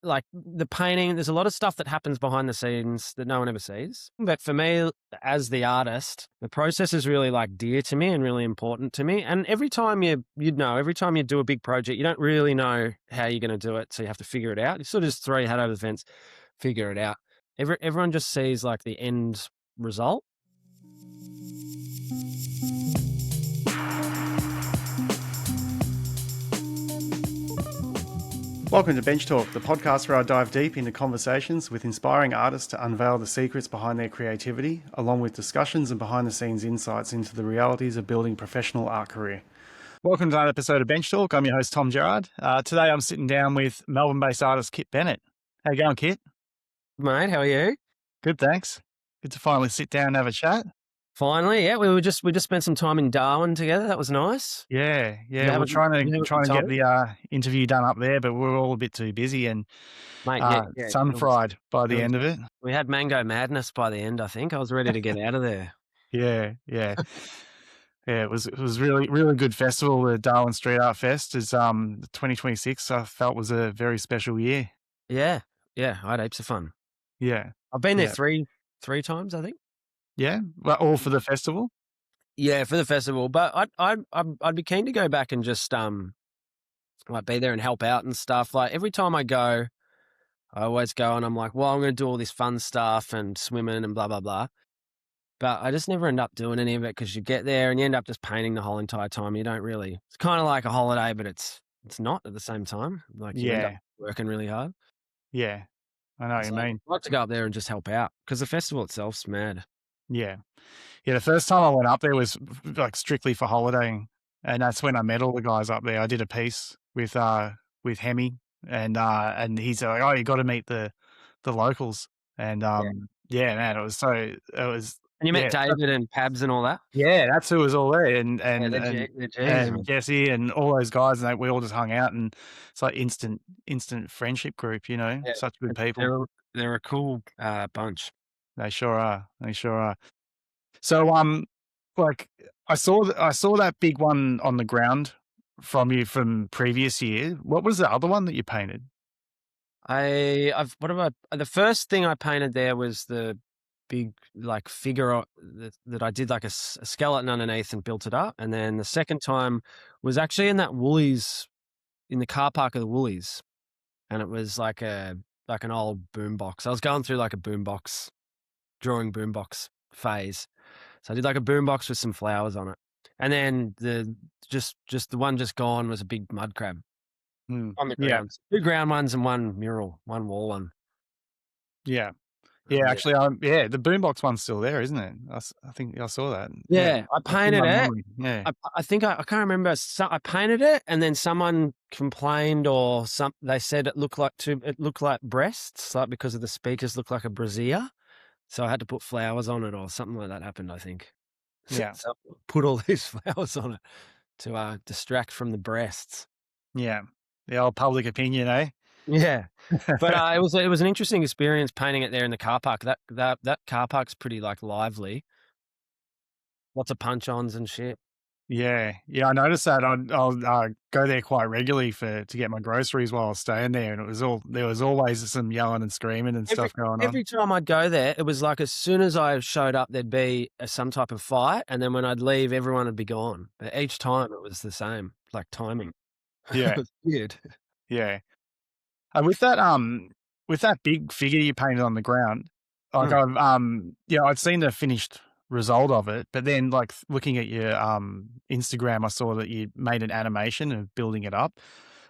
like the painting, there's a lot of stuff that happens behind the scenes that no one ever sees. But for me, as the artist, the process is really like dear to me and really important to me. And every time every time you do a big project, you don't really know how you're going to do it. So you have to figure it out. You sort of just throw your hat over the fence, figure it out. Everyone just sees like the end result. Welcome to Bench Talk, the podcast where I dive deep into conversations with inspiring artists to unveil the secrets behind their creativity, along with discussions and behind-the-scenes insights into the realities of building a professional art career. Welcome to another episode of Bench Talk. I'm your host, Tom Gerard. Today I'm sitting down with Melbourne-based artist Kitt Bennett. How you going, Kitt? Mate, how are you? Good, thanks. Good to finally sit down and have a chat. Finally, yeah. We just spent some time in Darwin together. That was nice. Yeah. We're trying to get the interview done up there, but we're all a bit too busy and Mate, sun fried by the end of it. We had mango madness by the end. I think I was ready to get out of there. Yeah. It was really good festival. The Darwin Street Art Fest is 2026. I felt was a very special year. Yeah, I had heaps of fun. Yeah, I've been there three times, I think. Yeah, well, all for the festival. Yeah, for the festival, but I'd be keen to go back and just like be there and help out and stuff. Like every time I go, I always go and I'm like, well, I'm going to do all this fun stuff and swimming and blah blah blah. But I just never end up doing any of it because you get there and you end up just painting the whole entire time. You don't really. It's kind of like a holiday, but it's not at the same time. Like you end up working really hard. Yeah, I know what you mean. I'd like to go up there and just help out because the festival itself's mad. Yeah. The first time I went up there was like strictly for holidaying, and that's when I met all the guys up there. I did a piece with Hemi, and he's like, "Oh, you got to meet the locals," and man, it was. And you met David and Pabs and all that? Yeah, that's who was all there, and Jesse and all those guys, and we all just hung out, and it's like instant friendship group, you know, such good people. They're a cool bunch. They sure are. So, like I saw that big one on the ground from you from previous year. What was the other one that you painted? The first thing I painted there was the big like figure that I did like a skeleton underneath and built it up, and then the second time was actually in that Woolies, in the car park of the Woolies, and it was like an old boombox. I was going through like a drawing boombox phase, so I did like a boombox with some flowers on it, and then the one just gone was a big mud crab on the ground. Two ground ones and one mural, one wall one. Yeah, actually, the boombox one's still there, isn't it? I think I saw that. Yeah, I painted it. Yeah, I think I can't remember. I painted it, and then someone complained, or they said it looked like breasts, like because of the speakers looked like a brassiere. So I had to put flowers on it, or something like that happened, I think. Yeah, so put all these flowers on it to distract from the breasts. Yeah, the old public opinion, eh? Yeah, but it was an interesting experience painting it there in the car park. That car park's pretty like lively. Lots of punch-ons and shit. Yeah, I noticed that. I'll go there quite regularly to get my groceries while I was staying there, and there was always some yelling and screaming and stuff going on. Every time I'd go there, it was like as soon as I showed up, there'd be some type of fight, and then when I'd leave, everyone would be gone. But each time it was the same, like timing. Yeah, it was weird. Yeah. And with that big figure you painted on the ground, like I'd seen the finished result of it, but then like looking at your Instagram, I saw that you made an animation of building it up.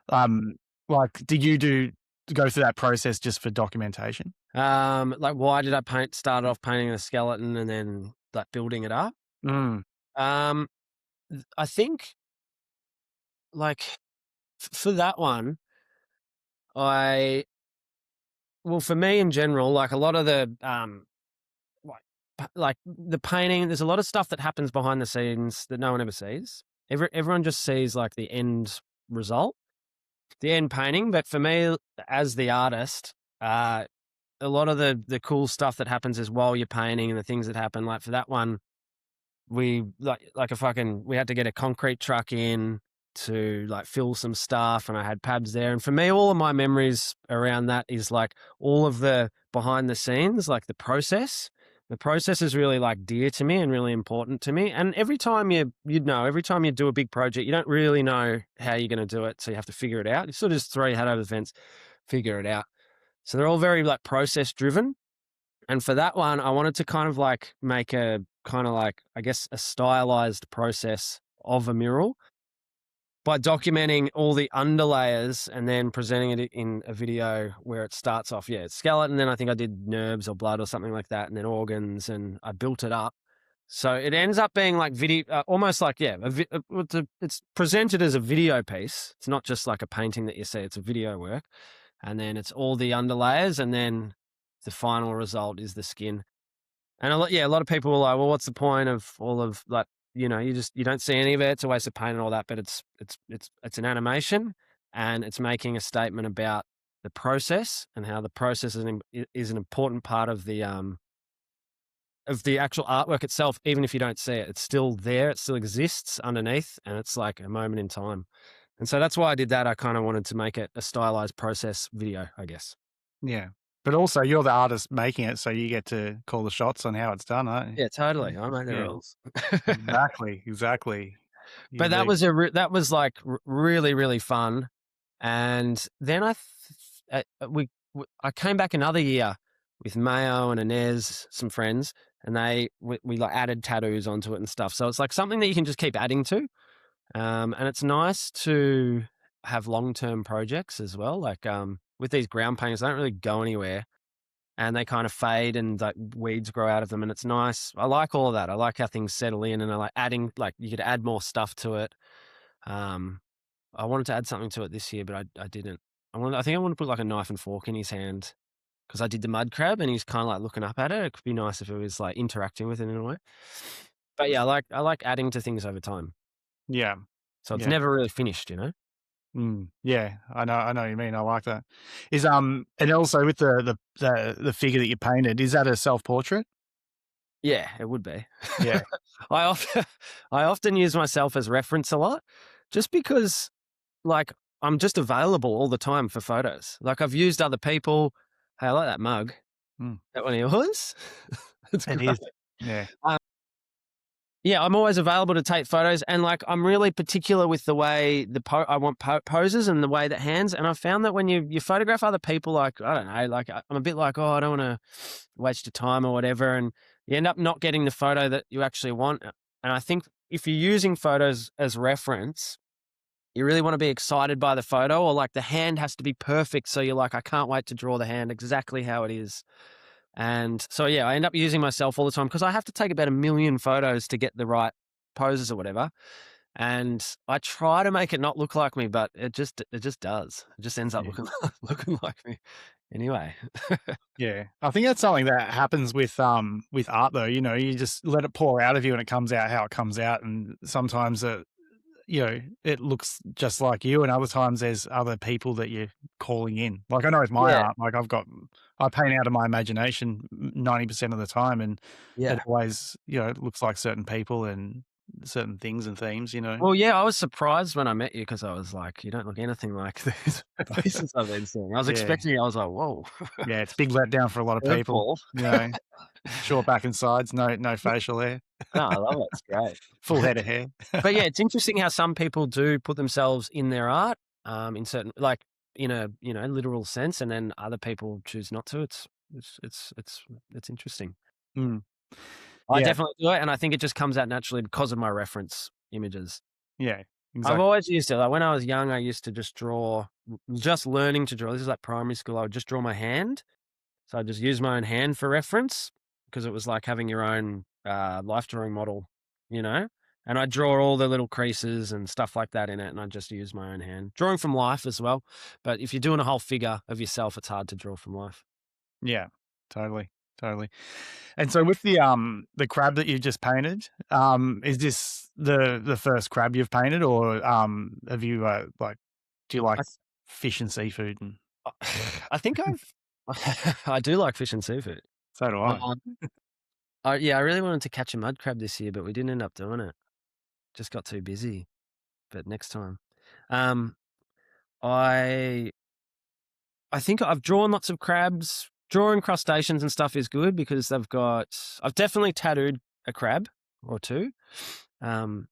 Like, did you go through that process just for documentation? Like, why did I start off painting a skeleton and then like building it up? I think like for that one, for me in general, like a lot of the like the painting, there's a lot of stuff that happens behind the scenes that no one ever sees. Everyone just sees like the end result, the end painting. But for me, as the artist, a lot of the cool stuff that happens is while you're painting and the things that happen. Like for that one, we had to get a concrete truck in to like fill some stuff, and I had pabs there. And for me, all of my memories around that is like all of the behind the scenes, like the process. The process is really like dear to me and really important to me. And every time every time you do a big project, you don't really know how you're going to do it. So you have to figure it out. You sort of just throw your hat over the fence, figure it out. So they're all very like process driven. And for that one, I wanted to kind of like make a kind of like, I guess, a stylized process of a mural by documenting all the underlayers and then presenting it in a video where it starts off, it's skeleton. Then I think I did nerves or blood or something like that, and then organs, and I built it up. So it ends up being like video, almost like, it's presented as a video piece. It's not just like a painting that you see, it's a video work. And then it's all the underlayers, and then the final result is the skin. And a lot of people were like, well, what's the point of all of like, you don't see any of it. It's a waste of paint and all that, but it's an animation, and it's making a statement about the process and how the process is an important part of the actual artwork itself. Even if you don't see it, it's still there. It still exists underneath, and it's like a moment in time. And so that's why I did that. I kind of wanted to make it a stylized process video, I guess. Yeah. But also you're the artist making it, so you get to call the shots on how it's done, aren't you? Yeah, totally. I made the rules. Exactly. You But that do. was like really, really fun. And then I came back another year with Mayo and Inez, some friends, and we like added tattoos onto it and stuff. So it's like something that you can just keep adding to. And it's nice to have long-term projects as well. Like with these ground paintings, they don't really go anywhere, and they kind of fade, and like weeds grow out of them, and it's nice. I like all of that. I like how things settle in, and I like adding, like you could add more stuff to it. I wanted to add something to it this year, but I didn't. I think I want to put like a knife and fork in his hand, because I did the mud crab and he's kind of like looking up at it. It could be nice if it was like interacting with it in a way. But yeah, I like adding to things over time. Yeah. So it's Yeah. never really finished, you know? Yeah, I know what you mean. I like that. And also with the figure that you painted, is that a self-portrait? Yeah, it would be. Yeah. I often use myself as reference a lot, just because like I'm just available all the time for photos. Like I've used other people. Hey, I like that mug. Mm. That one of yours? It's It great. is. Yeah. Yeah, I'm always available to take photos, and like I'm really particular with the way I want poses and the way that hands. And I found that when you photograph other people, like I don't know, like I'm a bit like, oh, I don't want to waste your time or whatever, and you end up not getting the photo that you actually want. And I think if you're using photos as reference, you really want to be excited by the photo, or like the hand has to be perfect. So you're like, I can't wait to draw the hand exactly how it is. And so, yeah, I end up using myself all the time, because I have to take about 1 million photos to get the right poses or whatever. And I try to make it not look like me, but it just does. It just ends up Yeah. looking like me anyway. Yeah. I think that's something that happens with art though. You just let it pour out of you and it comes out how it comes out. And sometimes it looks just like you, and other times there's other people that you're calling in. Like I know with my Yeah, art, like I paint out of my imagination 90% of the time, and it yeah. always, it looks like certain people and certain things and themes. Well, yeah, I was surprised when I met you, because I was like, you don't look anything like these faces I've been seeing. I was Yeah. expecting it. I was like, whoa, Yeah, it's a big letdown for a lot of people, curveball. you know, short back and sides, no facial hair, No, I love it. It's great. full head of hair. But yeah, it's interesting how some people do put themselves in their art, in certain, like in a literal sense, and then other people choose not to. It's interesting. Mm, I yeah, definitely do it, and I think it just comes out naturally because of my reference images. yeah, I've exactly. always used it. Like when I was young, I used to just draw, just learning to draw. This is like primary school. I would just draw my hand. So I just use my own hand for reference, because it was like having your own life drawing model, you know? And I draw all the little creases and stuff like that in it, and I just use my own hand. Drawing from life as well. But if you're doing a whole figure of yourself, it's hard to draw from life. Yeah, totally, totally. And so with the crab that you just painted, is this the first crab you've painted, or have you do you like I, fish and seafood? And I think I do like fish and seafood. so do I. Um, yeah, I really wanted to catch a mud crab this year, but we didn't end up doing it. Just got too busy. But next time. Um, I I think I've drawn lots of crabs. Drawing crustaceans and stuff is good because they've got. I've definitely tattooed a crab or two, um,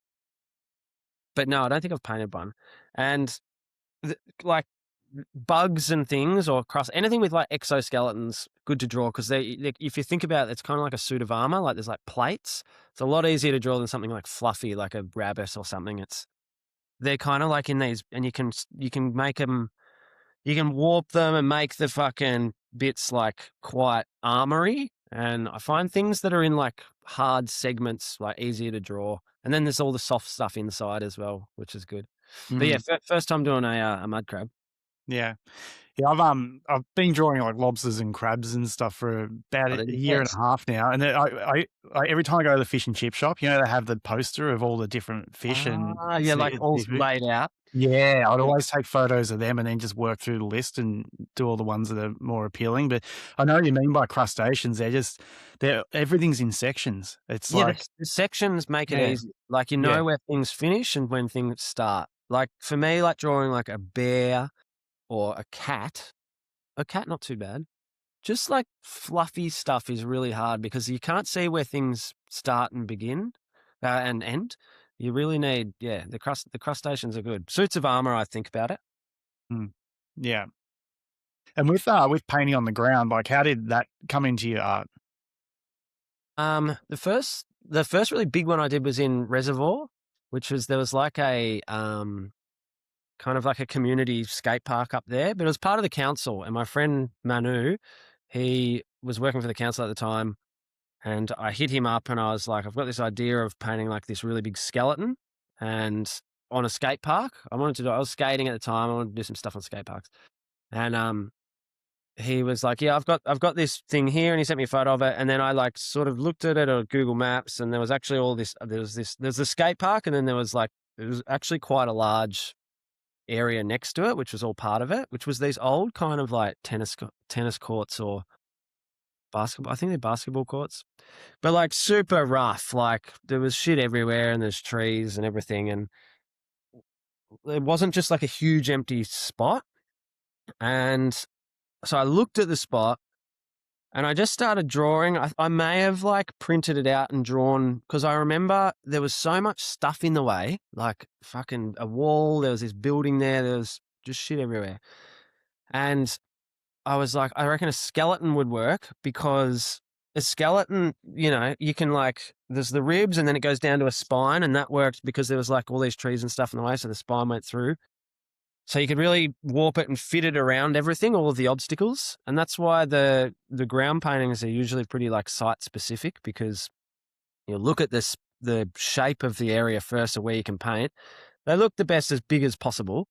but no, I don't think I've painted one. And like bugs and things or anything with like exoskeletons, good to draw because if you think about it, it's kind of like a suit of armor. Like there's like plates. It's a lot easier to draw than something like fluffy, like a rabbit or something. They're kind of like in these, and you can make them. You can warp them and make the fucking bits like quite armory. And I find things that are in like hard segments like easier to draw. And then there's all the soft stuff inside as well, which is good. But yeah, Mm, first time doing a mud crab. yeah. Yeah, I've been drawing like lobsters and crabs and stuff for about Oh, a they're the year and a best. half now, and then I every time I go to the fish and chip shop, you know, they have the poster of all the different fish and Ah, yeah, like all seafood. laid out. Yeah, I'd Yeah. always take photos of them and then just work through the list and do all the ones that are more appealing. But I know what you mean by crustaceans. They're everything's in sections. It's Yeah, like, the sections make it yeah, easy. Like you yeah, know where things finish and when things start. Like for me, like drawing like a bear or a cat not too bad. Just like fluffy stuff is really hard because you can't see where things start and begin and end. You really need, yeah, the crustaceans are good. Suits of armor, I think about it. mm, yeah. And with painting on the ground, like how did that come into your art? The first really big one I did was in Reservoir, which was there was like a kind of like a community skate park up there, but it was part of the council. And my friend Manu, he was working for the council at the time. And I hit him up and I was like, I've got this idea of painting like this really big skeleton and on a skate park. I was skating at the time. I wanted to do some stuff on skate parks. And he was like, yeah, I've got this thing here. And he sent me a photo of it. And then I like sort of looked at it on Google Maps and there was actually there's a skate park. And then it was actually quite a large area next to it, which was all part of it, which was these old kind of like tennis courts or basketball. I think they're basketball courts. But like super rough, like there was shit everywhere and there's trees and everything. And it wasn't just like a huge empty spot. And so I looked at the spot and I just started drawing. I may have like printed it out and drawn because I remember there was so much stuff in the way, like fucking a wall. There was this building there was just shit everywhere. And I was like, I reckon a skeleton would work because a skeleton, you can like, there's the ribs and then it goes down to a spine, and that worked because there was like all these trees and stuff in the way, so the spine went through. So you could really warp it and fit it around everything, all of the obstacles, and that's why the ground paintings are usually pretty like site specific because you look at the shape of the area first, or where you can paint. They look the best as big as possible,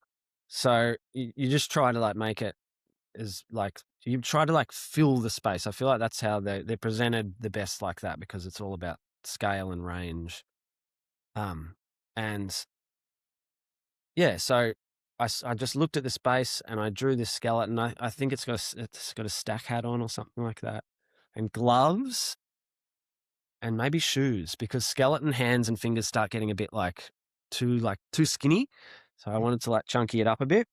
so you just try to like make it is like you try to like fill the space. I feel like that's how they're presented the best like that because it's all about scale and range. And yeah, so I just looked at the space and I drew this skeleton. I think it's got a stack hat on or something like that, and gloves and maybe shoes because skeleton hands and fingers start getting a bit too skinny. So I wanted to like chunky it up a bit.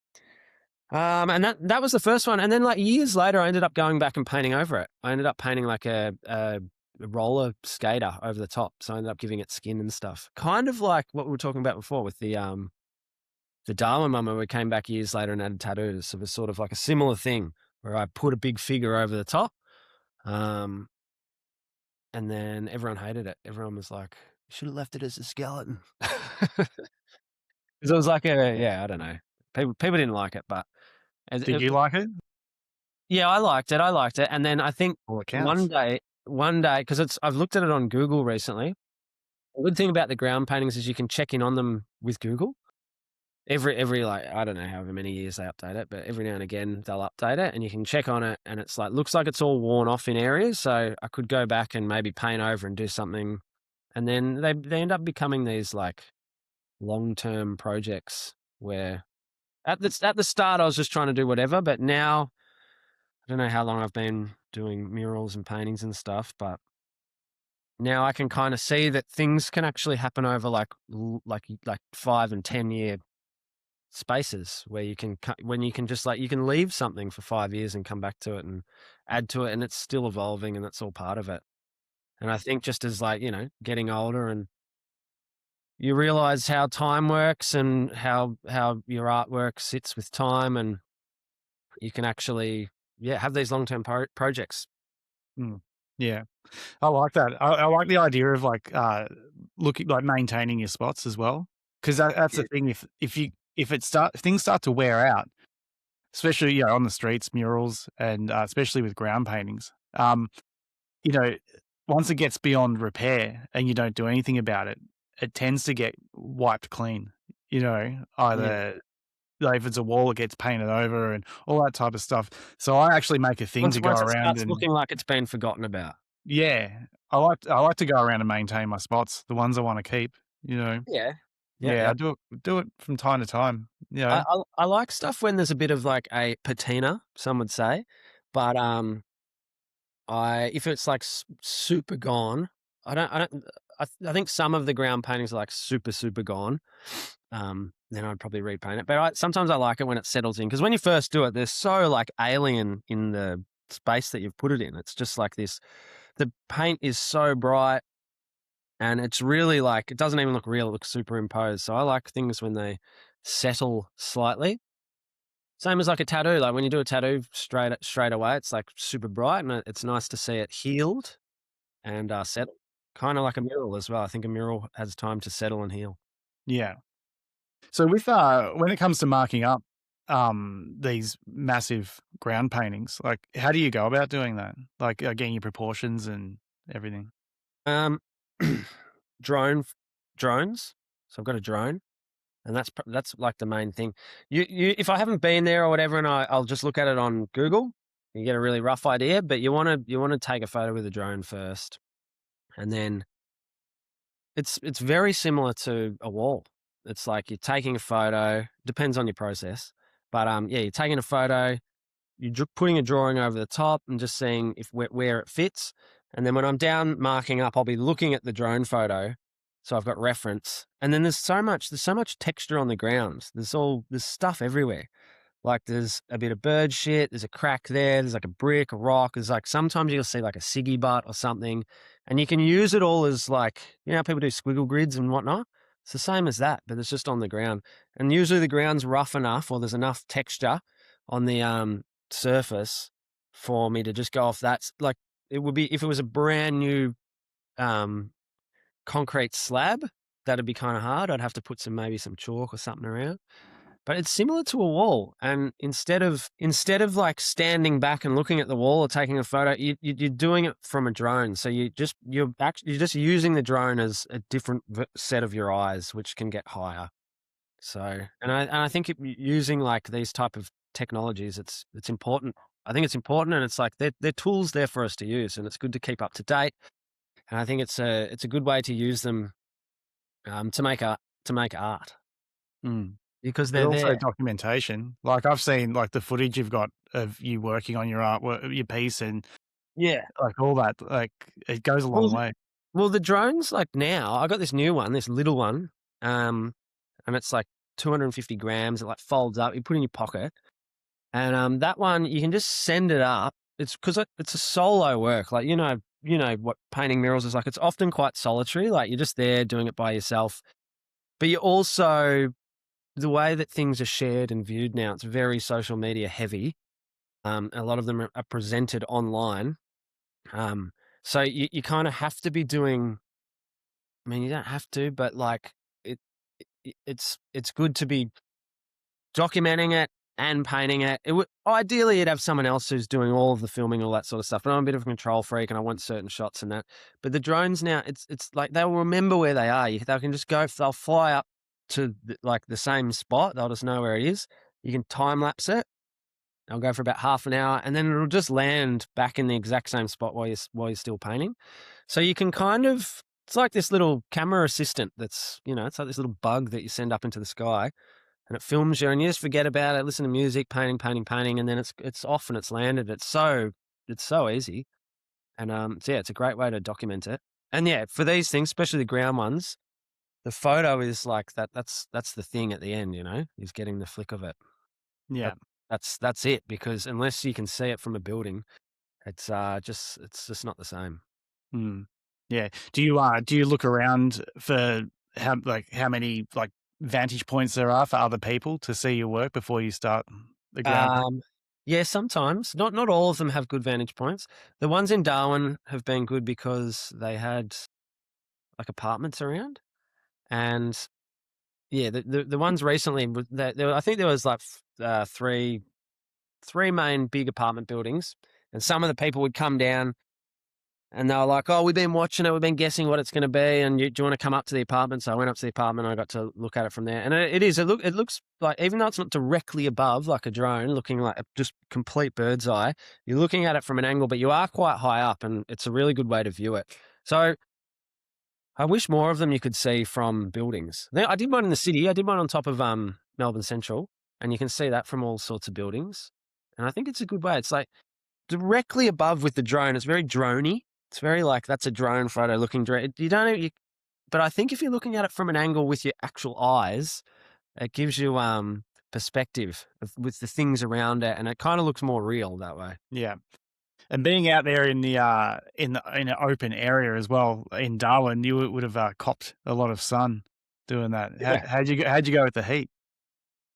And that was the first one. And then like years later, I ended up going back and painting over it. I ended up painting like a roller skater over the top. So I ended up giving it skin and stuff. Kind of like what we were talking about before with the Darwin mum when we came back years later and added tattoos. So it was sort of like a similar thing where I put a big figure over the top. Um, and then everyone hated it. Everyone was like, you should have left it as a skeleton. Because it was like I don't know. People didn't like it, but Did it, you like it? yeah, I liked it. I liked it. And then I think Well, it one counts. day, because I've looked at it on Google recently. The good thing about the ground paintings is you can check in on them with Google. Every like, I don't know however many years they update it, but every now and again they'll update it and you can check on it and it's like, looks like it's all worn off in areas. So I could go back and maybe paint over and do something. And then they end up becoming these like long-term projects where at the start I was just trying to do whatever, but now I don't know how long I've been doing murals and paintings and stuff, but now I can kind of see that things can actually happen over like 5 and 10 year spaces where you can when you can just like you can leave something for 5 years and come back to it and add to it, and it's still evolving, and that's all part of it. And I think just as like getting older and you realize how time works and how your artwork sits with time, and you can actually have these long-term projects. Mm. Yeah. I like that. I like the idea of like, looking like maintaining your spots as well, 'cause that's Yeah. the thing. If things start to wear out, especially, on the streets, murals, and, especially with ground paintings, you know, once it gets beyond repair and you don't do anything about it, it tends to get wiped clean, Yeah. either like if it's a wall, it gets painted over and all that type of stuff. So I actually make a thing to go Once it around starts and looking like it's been forgotten about. yeah, I like to go around and maintain my spots, the ones I wanna keep, you know? Yeah. Yeah, Yeah, yeah. I do it from time to time, I like stuff when there's a bit of like a patina, some would say, but I if it's like super gone, I don't. I think some of the ground paintings are like super gone. Then I'd probably repaint it. But sometimes I like it when it settles in, because when you first do it, they're so like alien in the space that you've put it in. It's just like this. The paint is so bright, and it's really like it doesn't even look real. It looks superimposed. So I like things when they settle slightly. Same as like a tattoo. Like when you do a tattoo straight away, it's like super bright, and it's nice to see it healed and settle. Kind of like a mural as well. I think a mural has time to settle and heal. yeah. So with, when it comes to marking up, these massive ground paintings, like, how do you go about doing that? Like, getting your proportions and everything? Um, drone, drones. So I've got a drone, and that's like the main thing. If I haven't been there or whatever, and I'll just look at it on Google, you get a really rough idea. But you want to take a photo with a drone first, and then it's very similar to a wall. It's like you're taking a photo. Depends on your process, but you're taking a photo. You're putting a drawing over the top and just seeing if where it fits. And then when I'm down marking up, I'll be looking at the drone photo, so I've got reference. And then there's so much texture on the ground. There's stuff everywhere. Like there's a bit of bird shit, there's a crack there, there's like a brick, a rock. There's like sometimes you'll see like a ciggy butt or something, and you can use it all as like how people do squiggle grids and whatnot. It's the same as that, but it's just on the ground. And usually the ground's rough enough, or there's enough texture on the surface for me to just go off that. Like it would be if it was a brand new um concrete slab, that'd be kind of hard. I'd have to put maybe some chalk or something around. But it's similar to a wall, and instead of like standing back and looking at the wall or taking a photo, you're doing it from a drone. So you're just using the drone as a different set of your eyes, which can get higher. So, and I think using like these type of technologies, it's important. I think it's important, and it's like they're tools there for us to use, and it's good to keep up to date. And I think it's a good way to use them to make art, Mm. because But they're also there. documentation. Like, I've seen, like, the footage you've got of you working on your artwork your piece and, Yeah. like, all that, like, it goes a Well, long way. Well, the drones, like now, I got this new one, this little one, and it's like 250 grams. It like folds up. You put it in your pocket, and that one you can just send it up. It's because it's a solo work. Like you know what painting murals is like. It's often quite solitary. Like you're just there doing it by yourself. But you also the way that things are shared and viewed now, it's very social media heavy. A lot of them are presented online. Um, so you kind of have to be doing. I mean, you don't have to, but like it, it's good to be documenting it and painting it. It would ideally you'd have someone else who's doing all of the filming, all that sort of stuff. But I'm a bit of a control freak, and I want certain shots and that. But the drones now, it's like they'll remember where they are. They can just go. They'll fly up to like the same spot. They'll just know where it is. You can time lapse it. I'll go for about half an hour, and then it'll just land back in the exact same spot while you're still painting. So you can kind of it's like this little camera assistant that's it's like this little bug that you send up into the sky, and it films you, and you just forget about it, listen to music, painting, and then it's off and it's landed. It's so easy, and it's a great way to document it. And yeah, for these things, especially the ground ones, the photo is like that. That's the thing at the end, is getting the flick of it. Yeah. That, that's it, because unless you can see it from a building, it's just not the same. Mm. Yeah. Do you look around for how many like vantage points there are for other people to see your work before you start the ground paint? Um, yeah, sometimes not all of them have good vantage points. The ones in Darwin have been good because they had like apartments around, and yeah, the ones recently I think there was like three main big apartment buildings, and some of the people would come down and they were like, "Oh, we've been watching it. We've been guessing what it's going to be. And do you want to come up to the apartment?" So I went up to the apartment. And I got to look at it from there, and it looks like, even though it's not directly above like a drone, looking like just complete bird's eye, you're looking at it from an angle, but you are quite high up, and it's a really good way to view it. So I wish more of them you could see from buildings. I did one in the city. I did one on top of Melbourne Central, and you can see that from all sorts of buildings. And I think it's a good way. It's like directly above with the drone. It's very droney. It's very like, that's a drone photo looking direct. But I think if you're looking at it from an angle with your actual eyes, it gives you perspective with the things around it, and it kind of looks more real that way. Yeah. And being out there in an open area as well in Darwin, you would have copped a lot of sun doing that. Yeah. How'd you go with the heat?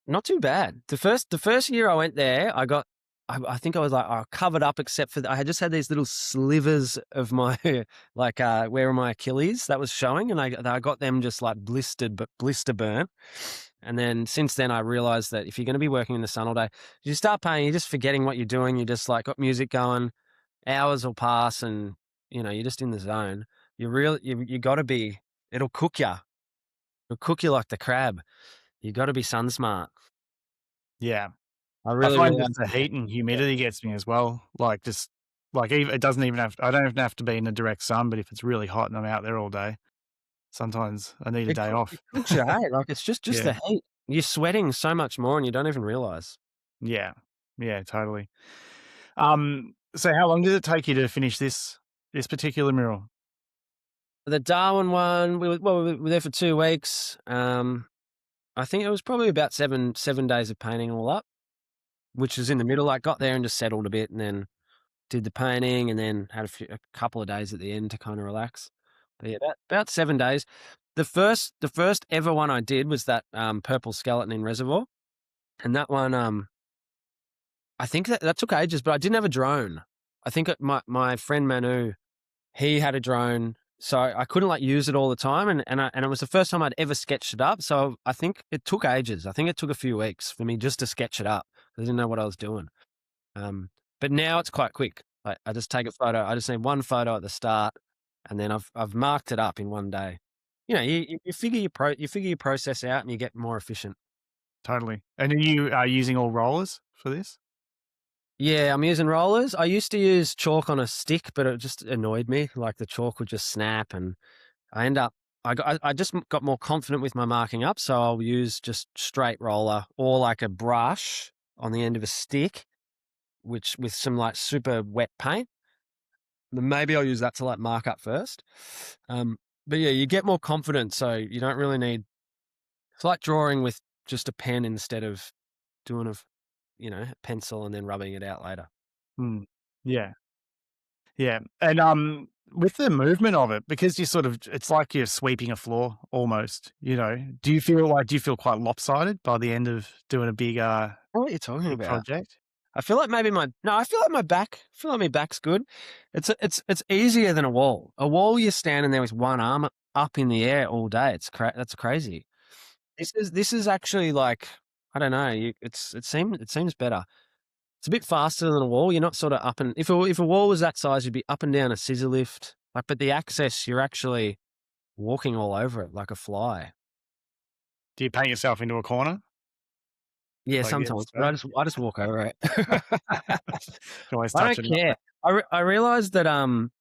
Not too bad. The first year I went there, I think I was like, covered up, except for I had just had these little slivers of my like where are my Achilles that was showing, and I got them just like blistered, but blister burnt. And then since then, I realized that if you're going to be working in the sun all day, you start painting, you're just forgetting what you're doing. You just like got music going, hours will pass, and you're just in the zone. You got to be. It'll cook you. It'll cook you like the crab. You got to be sun smart. Yeah. I I really, find really just the understand. heat and humidity gets me as well. Like just like it doesn't even I don't even have to be in the direct sun, but if it's really hot and I'm out there all day, sometimes I need a day It off. cooks you, eh? Like, it's just Yeah. the heat. You're sweating so much more and you don't even realize. Yeah. Yeah, totally. So how long did it take you to finish this particular mural? The Darwin one, we were there for 2 weeks. I think it was probably about seven days of painting all up, which is in the middle. I got there and just settled a bit, and then did the painting, and then had a couple of days at the end to kind of relax. But yeah, about 7 days. The first ever one I did was that purple skeleton in Reservoir, and that one I think that took ages, but I didn't have a drone. I think my friend Manu, he had a drone, so I couldn't like use it all the time, and it was the first time I'd ever sketched it up. So I think it took ages. I think it took a few weeks for me just to sketch it up. I didn't know what I was doing. But now it's quite quick. I just take a photo. I just need one photo at the start, and then I've marked it up in one day. You figure you figure your process out, and you get more efficient. Totally. And are you using all rollers for this? Yeah, I'm using rollers. I used to use chalk on a stick, but it just annoyed me. Like the chalk would just snap, and I just got more confident with my marking up. So I'll use just straight roller or like a brush on the end of a stick, which with some like super wet paint. Then maybe I'll use that to like mark up first. But yeah, you get more confidence, so you don't really need. It's like drawing with just a pen instead of doing a pencil and then rubbing it out later. Mm. Yeah. Yeah. And with the movement of it, because you sort of it's like you're sweeping a floor almost, do you feel quite lopsided by the end of doing a What are you talking big about? project? I feel like maybe I feel like my back. I feel like my back's good. It's easier than a wall. A wall, you're standing there with one arm up in the air all day. That's crazy. This is actually like, I don't know. It seems better. It's a bit faster than a wall. You're not sort of up and if a wall was that size, you'd be up and down a scissor lift. Like, but the access, you're actually walking all over it like a fly. Do you paint yourself into a corner? Yeah, Like, yeah, sometimes, but so I just walk over it. can always I touch don't it care. up. I realized that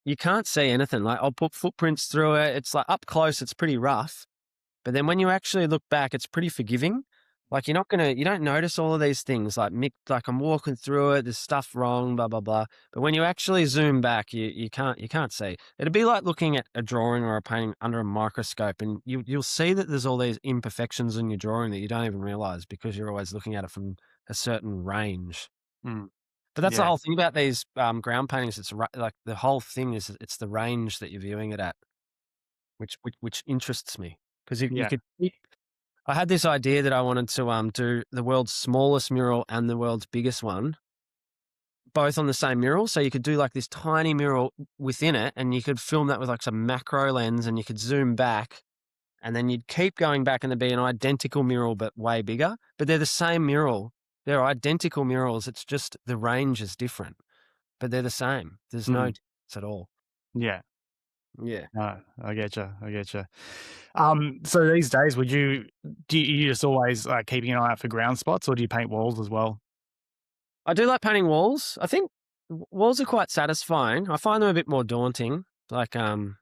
you can't see anything. Like, I'll put footprints through it. It's like up close, it's pretty rough. But then when you actually look back, it's pretty forgiving. Like you don't notice all of these things like I'm walking through it, there's stuff wrong, blah, blah, blah. But when you actually zoom back, you can't see. It'd be like looking at a drawing or a painting under a microscope, and you'll see that there's all these imperfections in your drawing that you don't even realize because you're always looking at it from a certain range. Mm. But that's the Yeah, whole thing about these ground paintings. Like the whole thing is it's the range that you're viewing it at, which interests me because you yeah. could. I had this idea that I wanted to do the world's smallest mural and the world's biggest one, both on the same mural. So you could do like this tiny mural within it, and you could film that with like some macro lens, and you could zoom back, and then you'd keep going back, and there'd be an identical mural but way bigger. But they're the same mural. They're identical murals. It's just the range is different, but they're the same. There's no Mm. difference at all. Yeah. Yeah. No, I get you. I get you. So these days, do you just always keeping an eye out for ground spots, or do you paint walls as well? I do like painting walls. I think walls are quite satisfying. I find them a bit more daunting. Like, I don't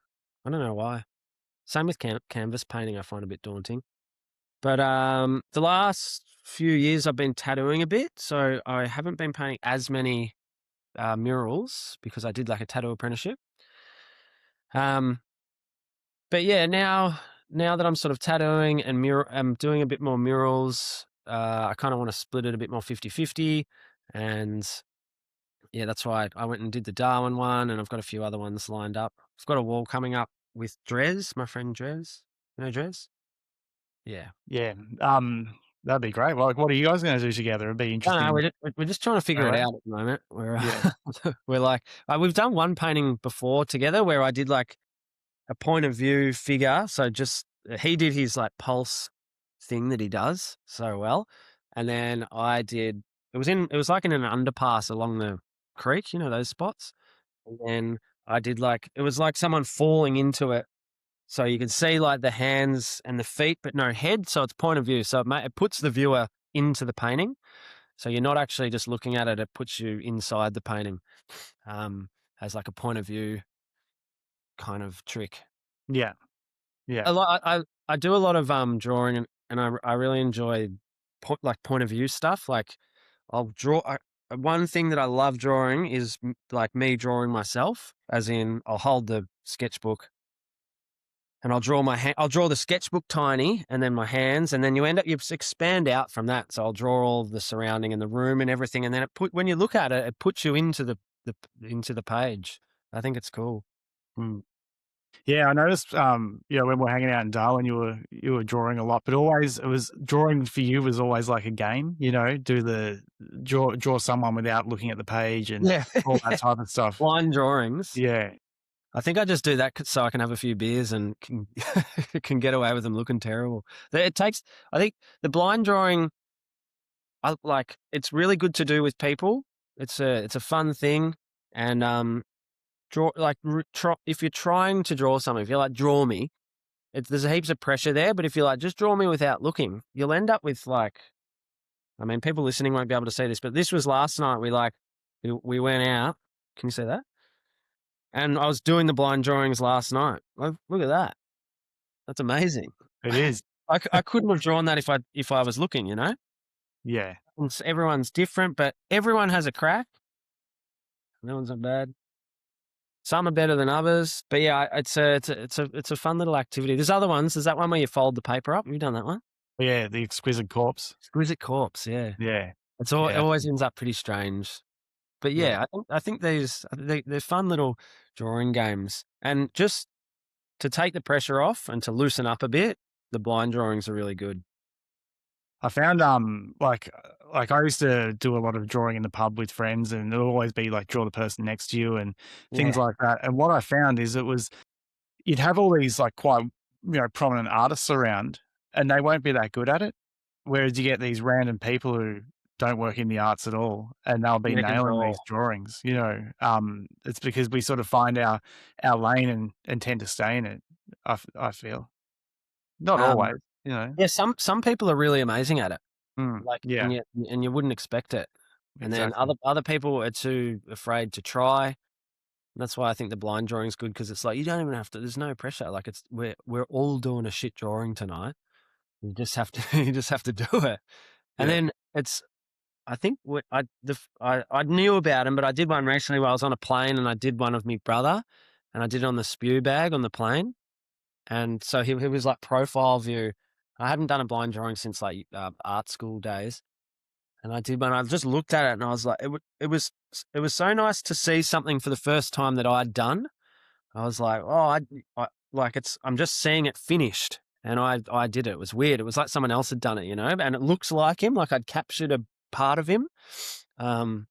know why. Same with canvas painting, I find a bit daunting. But the last few years I've been tattooing a bit, so I haven't been painting as many murals because I did like a tattoo apprenticeship. Um, but yeah, now that I'm sort of tattooing and I'm doing a bit more murals, I kind of want to split it a bit more 50-50. And yeah, that's why I went and did the Darwin one, and I've got a few other ones lined up. I've got a wall coming up with Drez, my friend Drez. You know Drez? Yeah. Yeah. That'd be great. Well, like, what are you guys going to do together? It'd be I don't know. interesting. We're just trying to figure it Anyway. out at the moment. Yeah. We're like we've done one painting before together where I did like a point of view figure. So just he did his like pulse thing that he does so well, and then I did. It was like in an underpass along the creek. You know those spots. And then I did like it was like someone falling into it. So you can see like the hands and the feet, but no head. So it's point of view. So it puts the viewer into the painting. So you're not actually just looking at it; it puts you inside the painting, as like a point of view kind of trick. Yeah. Yeah. A lot. I do a lot of drawing, and I really enjoy point of view stuff. Like I'll draw. One thing that I love drawing is like me drawing myself, as in I'll hold the sketchbook and I'll draw I'll draw the sketchbook tiny, and then my hands, and then you expand out from that. So I'll draw all of the surrounding and the room and everything, and then when you look at it, it puts you into into the page. I think it's cool. Mm. Yeah, I noticed, when we're hanging out in Darwin, you were drawing a lot, but always it was drawing for you was always like a game, do the draw someone without looking at the page and Yeah, all that type of stuff. blind drawings. Yeah, I think I just do that so I can have a few beers and can get away with them looking terrible. It takes. I think the blind drawing. I like. It's really good to do with people. It's a fun thing, and draw like if you're trying to draw something, if you're like draw me, there's heaps of pressure there. But if you're like just draw me without looking, you'll end up with like, I mean, people listening won't be able to see this, but this was last night. We went out. Can you see that? And I was doing the blind drawings last night. Look at that. That's amazing. it is. I couldn't have drawn that if I was looking. Yeah, Everyone's different, but everyone has a crack. No one's not bad. Some are better than others, but yeah, it's a fun little activity. There's other ones. There's that one where you fold the paper up. Have you done that one? yeah, the exquisite corpse. Exquisite corpse. Yeah, Yeah, it yeah, always ends up pretty strange. But yeah. yeah, I think they're fun little drawing games, and just to take the pressure off and to loosen up a bit, the blind drawings are really good. I found, like I used to do a lot of drawing in the pub with friends, and it'll always be like draw the person next to you and things Yeah, like that. And what I found is you'd have all these like quite prominent artists around, and they won't be that good at it. Whereas you get these random people who don't work in the arts at all, and they'll be they can nailing draw. these drawings. It's because we sort of find our lane and tend to stay in it. I feel not Um, always. yeah, some people are really amazing at it, like, Yeah, and you wouldn't expect it, and then exactly. other people are too afraid to try. And that's why I think the blind drawing is good because it's like you don't even have to. There's no pressure. Like we're all doing a shit drawing tonight, You just have to you just have to do it. And Yeah. then it's I think I knew about him, but I did one recently where I was on a plane and I did one of my brother, and I did it on the spew bag on the plane. And so he was like profile view. I hadn't done a blind drawing since like art school days, and I did one. I just looked at it and I was like, it was so nice to see something for the first time that I'd done. I was like, oh, I like I'm just seeing it finished, and I did it. It was weird. It was like someone else had done it, you know, and it looks like him, like I'd captured a part of him. Um,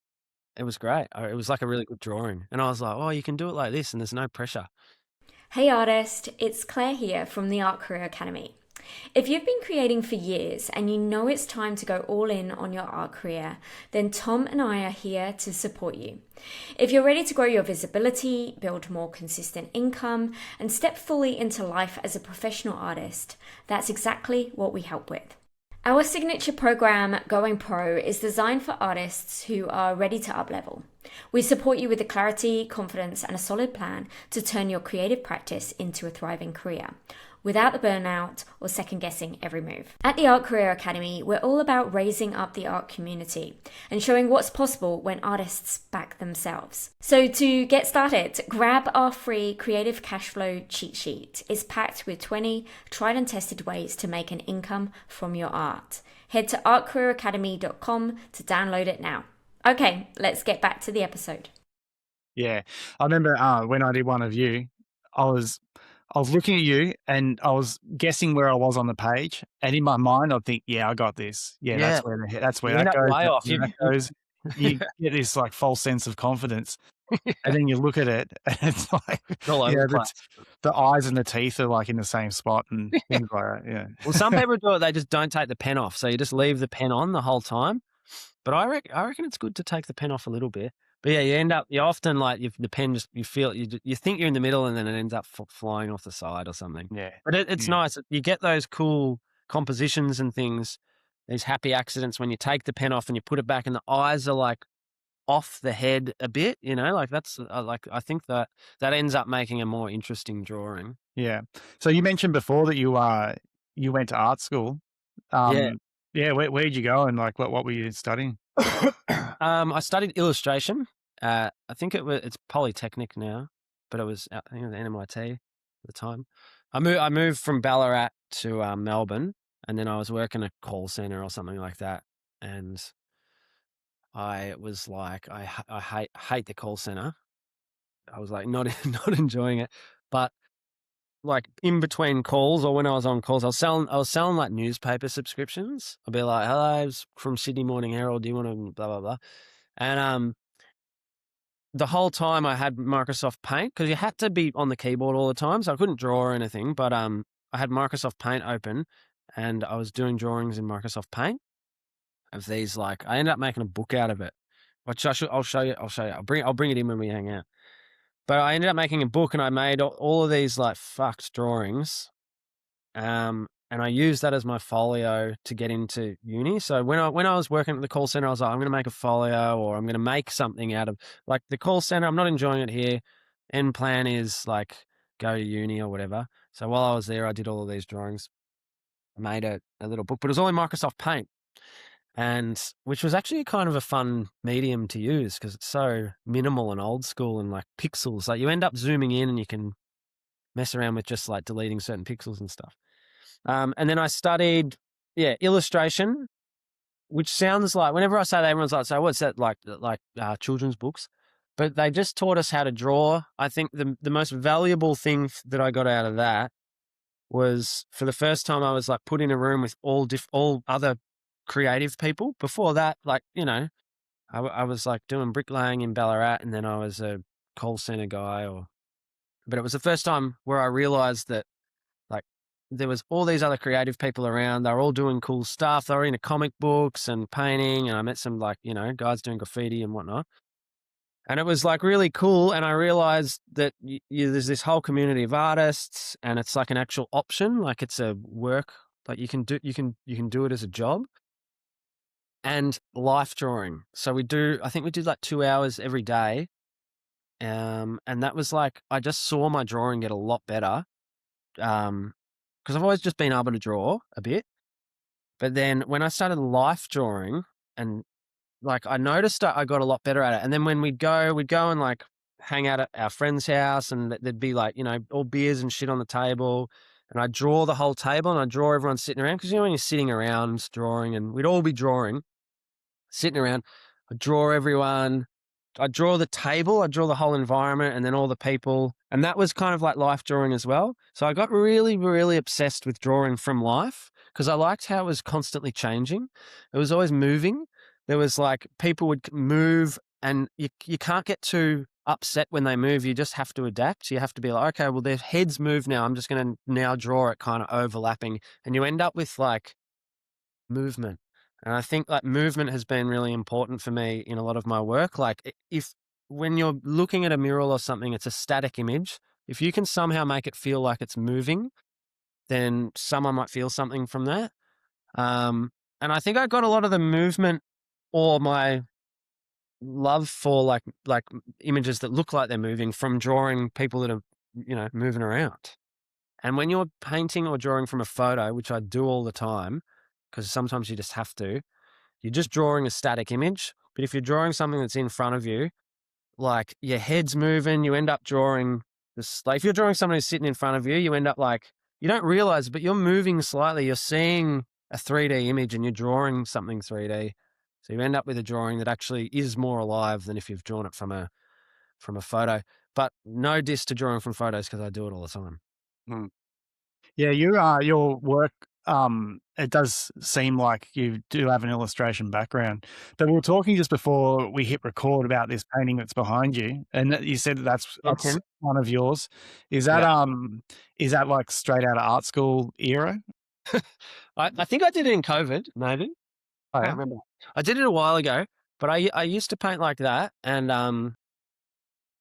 it was great. It was like a really good drawing, and I was like, oh, you can do it like this, and there's no pressure. Hey artist, it's Claire here from the Art Career Academy. If you've been creating for years and you know it's time to go all in on your art career, then Tom and I are here to support you. If you're ready to grow your visibility, build more consistent income, and step fully into life as a professional artist, that's exactly what we help with. Our signature program, Going Pro, is designed for artists who are ready to uplevel. We support you with the clarity, confidence, and a solid plan to turn your creative practice into a thriving career, without the burnout or second guessing every move. At the Art Career Academy, we're all about raising up the art community and showing what's possible when artists back themselves. So to get started, grab our free Creative Cashflow cheat sheet. It's packed with 20 tried and tested ways to make an income from your art. Head to artcareeracademy.com to download it now. Okay, let's get back to the episode. Yeah. I remember when I did one of you, I was looking at you and I was guessing where I was on the page, and in my mind I'd think, yeah, I got this. Yeah, Yeah, that's where you end that up goes. way That's off. where that goes. You get this like false sense of confidence, and then you look at it, and it's like, It's all over yeah, the place. the eyes and the teeth are like in the same spot and things like that. Yeah. Well, some people do it. They just don't take the pen off, so you just leave the pen on the whole time. But I reckon it's good to take the pen off a little bit. But yeah, you often like the pen just you feel you think you're in the middle and then it ends up flying off the side or something. Yeah. But it's Yeah. nice. You get those cool compositions and things, these happy accidents when you take the pen off and you put it back and the eyes are like off the head a bit. You know, like that's like I think that ends up making a more interesting drawing. Yeah. So you mentioned before that you went to art school. Yeah. Yeah, where'd you go and like what were you studying? I studied illustration. I think it's Polytechnic now, but it was I think it was NMIT at the time. I moved from Ballarat to Melbourne, and then I was working a call center or something like that. And I was like, I hate the call center. I was like not not enjoying it, but like in between calls or when I was on calls, I was selling like newspaper subscriptions. I'd be like, "Hello, it's from Sydney Morning Herald. Do you want to blah blah blah?" And the whole time I had Microsoft Paint because you had to be on the keyboard all the time, so I couldn't draw or anything. But I had Microsoft Paint open, and I was doing drawings in Microsoft Paint of these. Like I ended up making a book out of it, which I'll show you. I'll show you. I'll bring it in when we hang out. But I ended up making a book, and I made all of these like fucked drawings. And I used that as my folio to get into uni. So when I was working at the call center, I was like, I'm going to make a folio or I'm going to make something out of like the call center. I'm not enjoying it here. End plan is like go to uni or whatever. So while I was there, I did all of these drawings, made a little book, but it was all in Microsoft Paint, and which was actually kind of a fun medium to use because it's so minimal and old school and like pixels. Like you end up zooming in and you can mess around with just like deleting certain pixels and stuff. And then I studied, illustration, which sounds like whenever I say that, everyone's like, "So what's that like children's books?" But they just taught us how to draw. I think the most valuable thing that I got out of that was for the first time I was like put in a room with all other creative people. Before that, like I was like doing bricklaying in Ballarat, and then I was a call center guy. But it was the first time where I realized that. Like there was all these other creative people around. They were all doing cool stuff. They were into comic books and painting. And I met some guys doing graffiti and whatnot. And it was like really cool. And I realized that there's this whole community of artists and it's like an actual option. Like it's a work, like you can do it as a job and life drawing. So I think we did like 2 hours every day. And that was like, I just saw my drawing get a lot better. Because I've always just been able to draw a bit, But then when I started life drawing, and like I noticed I got a lot better at it. And then when we'd go and like hang out at our friend's house, and there'd be like, you know, all beers and shit on the table. And I'd draw the whole table, and I'd draw everyone sitting around. Because, you know, when you're sitting around drawing, and we'd all be drawing, sitting around, I'd draw everyone. I'd draw the table, I'd draw the whole environment, and then all the people. And that was kind of like life drawing as well. So I got really, really obsessed with drawing from life, because I liked how it was constantly changing. It was always moving. There was like people would move, and you can't get too upset when they move. You just have to adapt. You have to be like, okay, well, their heads move now. I'm just going to now draw it kind of overlapping. And you end up with like movement. And I think like movement has been really important for me in a lot of my work. Like if when you're looking at a mural or something, it's a static image. If you can somehow make it feel like it's moving, then someone might feel something from that. And I think I got a lot of the movement, or my love for like images that look like they're moving, from drawing people that are, you know, moving around. And when you're painting or drawing from a photo, which I do all the time, because sometimes you just have to, you're just drawing a static image. But if you're drawing something that's in front of you, like your head's moving, you end up drawing this. Like if you're drawing someone who's sitting in front of you, you end up like, you don't realize, but you're moving slightly. You're seeing a 3D image and you're drawing something 3D. So you end up with a drawing that actually is more alive than if you've drawn it from a photo. But no diss to drawing from photos, because I do it all the time. Yeah, your work, it does seem like you do have an illustration background. But we were talking just before we hit record about this painting that's behind you, and you said that's Okay. one of yours. Is Yeah. that like straight out of art school era? I think I did it in COVID, maybe. Oh, I yeah? can't remember. I did it a while ago, but I used to paint like that, and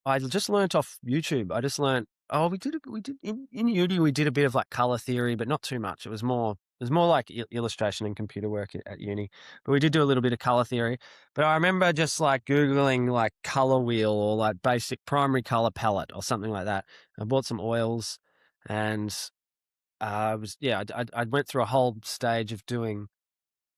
I just learnt off YouTube. I just learnt. Oh, we did in uni. We did a bit of like color theory, but not too much. It was more like illustration and computer work at uni. But we did do a little bit of color theory. But I remember just like Googling like color wheel, or like basic primary color palette or something like that. I bought some oils, and I went through a whole stage of doing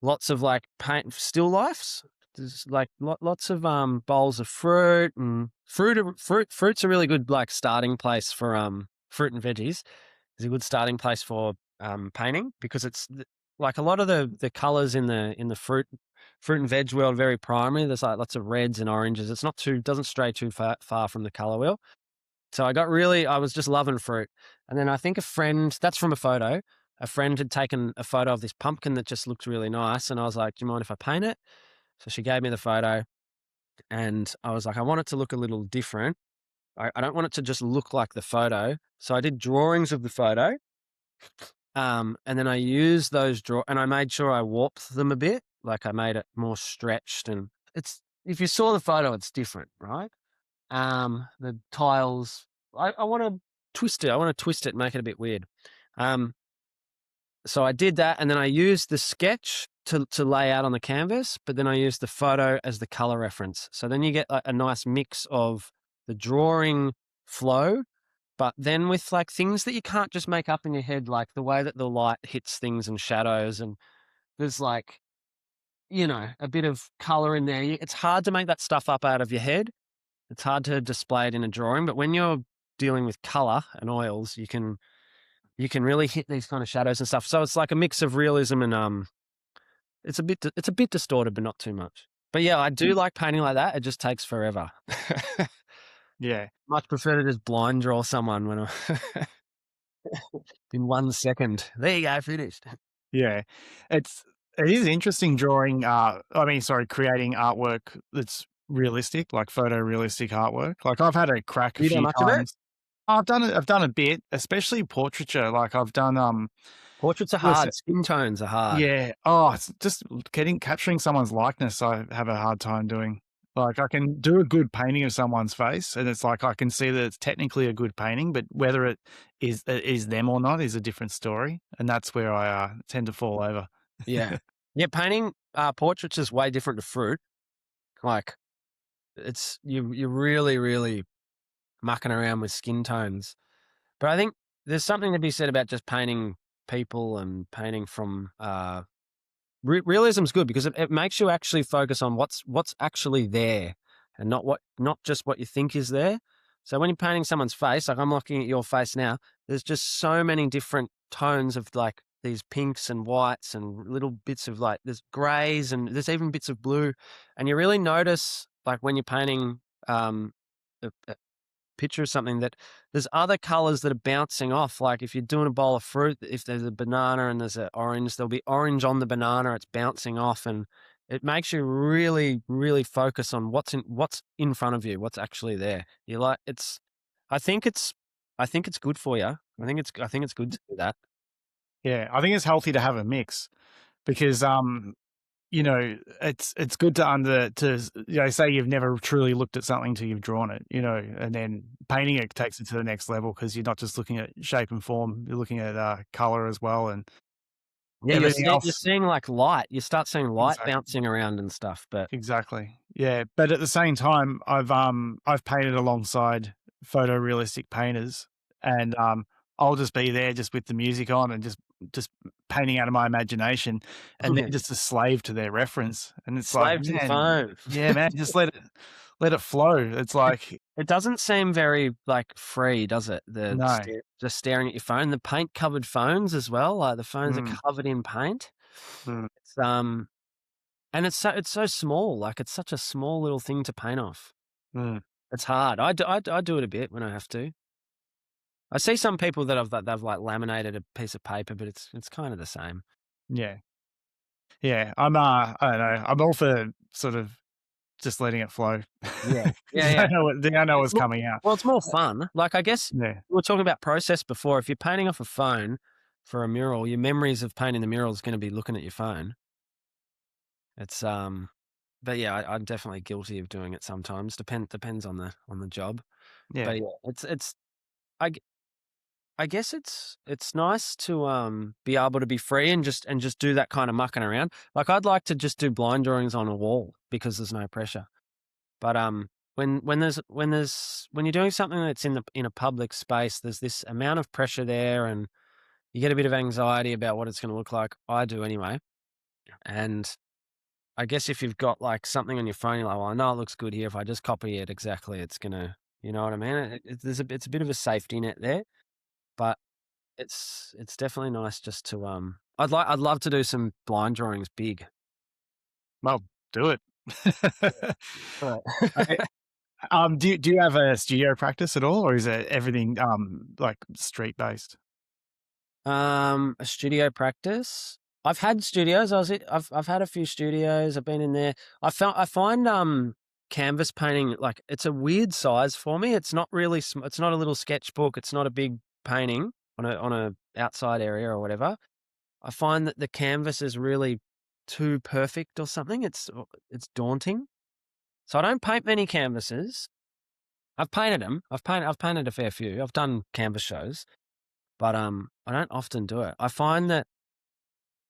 lots of like paint still lifes. There's like lots of bowls of fruit, and fruit's a really good like starting place for fruit and veggies. It's a good starting place for painting, because it's like a lot of the colors in the fruit and veg world are very primary. There's like lots of reds and oranges. It's not too, doesn't stray too far from the color wheel. So I was just loving fruit. And then I think that's from a photo. A friend had taken a photo of this pumpkin that just looked really nice. And I was like, do you mind if I paint it? So she gave me the photo, and I was like, I want it to look a little different. I don't want it to just look like the photo. So I did drawings of the photo. And then I used those and I made sure I warped them a bit. Like I made it more stretched, and if you saw the photo, it's different, right? The tiles, I want to twist it. I want to twist it and make it a bit weird. So I did that, and then I used the sketch to lay out on the canvas, but then I used the photo as the color reference. So then you get a nice mix of the drawing flow, but then with like things that you can't just make up in your head, like the way that the light hits things and shadows, and there's like, you know, a bit of color in there. It's hard to make that stuff up out of your head. It's hard to display it in a drawing, but when you're dealing with color and oils, you can really hit these kind of shadows and stuff. So it's like a mix of realism and it's a bit distorted, but not too much. But yeah, I do like painting like that. It just takes forever. Yeah. Much prefer to just blind draw someone when in 1 second. There you go, finished. Yeah. It is interesting creating artwork that's realistic, like photorealistic artwork. Like I've had a crack a You do few much of it? times. I've done a bit, especially portraiture. Like I've done Portraits are listen, hard. Skin tones are hard. yeah. It's just capturing someone's likeness. I have a hard time doing. Like I can do a good painting of someone's face, and it's like I can see that it's technically a good painting, but whether it is them or not is a different story, and that's where I tend to fall over. Yeah. Yeah, painting portraits is way different to fruit. Like it's you're really, really mucking around with skin tones. But I think there's something to be said about just painting people and painting from realism's good because it makes you actually focus on what's actually there, and not just what you think is there. So when you're painting someone's face, like I'm looking at your face now, there's just so many different tones of like these pinks and whites and little bits of like there's grays and there's even bits of blue, and you really notice like when you're painting a picture of something that there's other colors that are bouncing off. Like if you're doing a bowl of fruit, if there's a banana and there's an orange, there'll be orange on the banana. It's bouncing off, and it makes you really, really focus on what's in front of you, what's actually there. You like it's. I think it's good for you. I think it's good to do that. Yeah, I think it's healthy to have a mix because it's good to say you've never truly looked at something till you've drawn it, and then painting it takes it to the next level because you're not just looking at shape and form, you're looking at color as well and Yeah, everything else. you're seeing like light. You start seeing light Exactly. bouncing around and stuff. But Exactly. Yeah, but at the same time, I've painted alongside photorealistic painters, and I'll just be there just with the music on and just painting out of my imagination, and then just a slave to their reference. And it's like, slave to the man, phone. yeah, man, just let it flow. It's like It doesn't seem very like free, does it? no, Just staring at your phone. The paint covered phones as well. Like the phones are Mm. covered in paint. Mm. It's and it's so small. Like it's such a small little thing to paint off. Mm. It's hard. I do it a bit when I have to. I see some people that they've like laminated a piece of paper, but it's kind of the same. Yeah, yeah. I don't know. I'm all for sort of just letting it flow. Yeah, 'Cause yeah. I don't know It's what's more, coming out. well, it's more fun. Like I guess Yeah. we were talking about process before. If you're painting off a phone for a mural, your memories of painting the mural is going to be looking at your phone. It's but yeah, I'm definitely guilty of doing it sometimes. Depends on the job. Yeah. But yeah, it's I, g- I guess it's nice to be able to be free and just do that kind of mucking around. Like I'd like to just do blind drawings on a wall because there's no pressure. But when you're doing something that's in a public space, there's this amount of pressure there, and you get a bit of anxiety about what it's going to look like. I do anyway. And I guess if you've got like something on your phone, you're like, well, I know it looks good here. If I just copy it exactly, it's gonna, you know what I mean? It's a bit of a safety net there, but it's definitely nice just to I'd love to do some blind drawings big. Well, do it. Right. Okay. Do you have a studio practice at all, or is it everything like street based? A studio practice. I've had studios. I've had a few studios. I've been in there. I find canvas painting like it's a weird size for me. It's not really. It's not a little sketchbook. It's not a big painting on a outside area or whatever. I find that the canvas is really too perfect or something. It's daunting. So I don't paint many canvases. I've painted them. I've painted a fair few. I've done canvas shows, but I don't often do it. I find that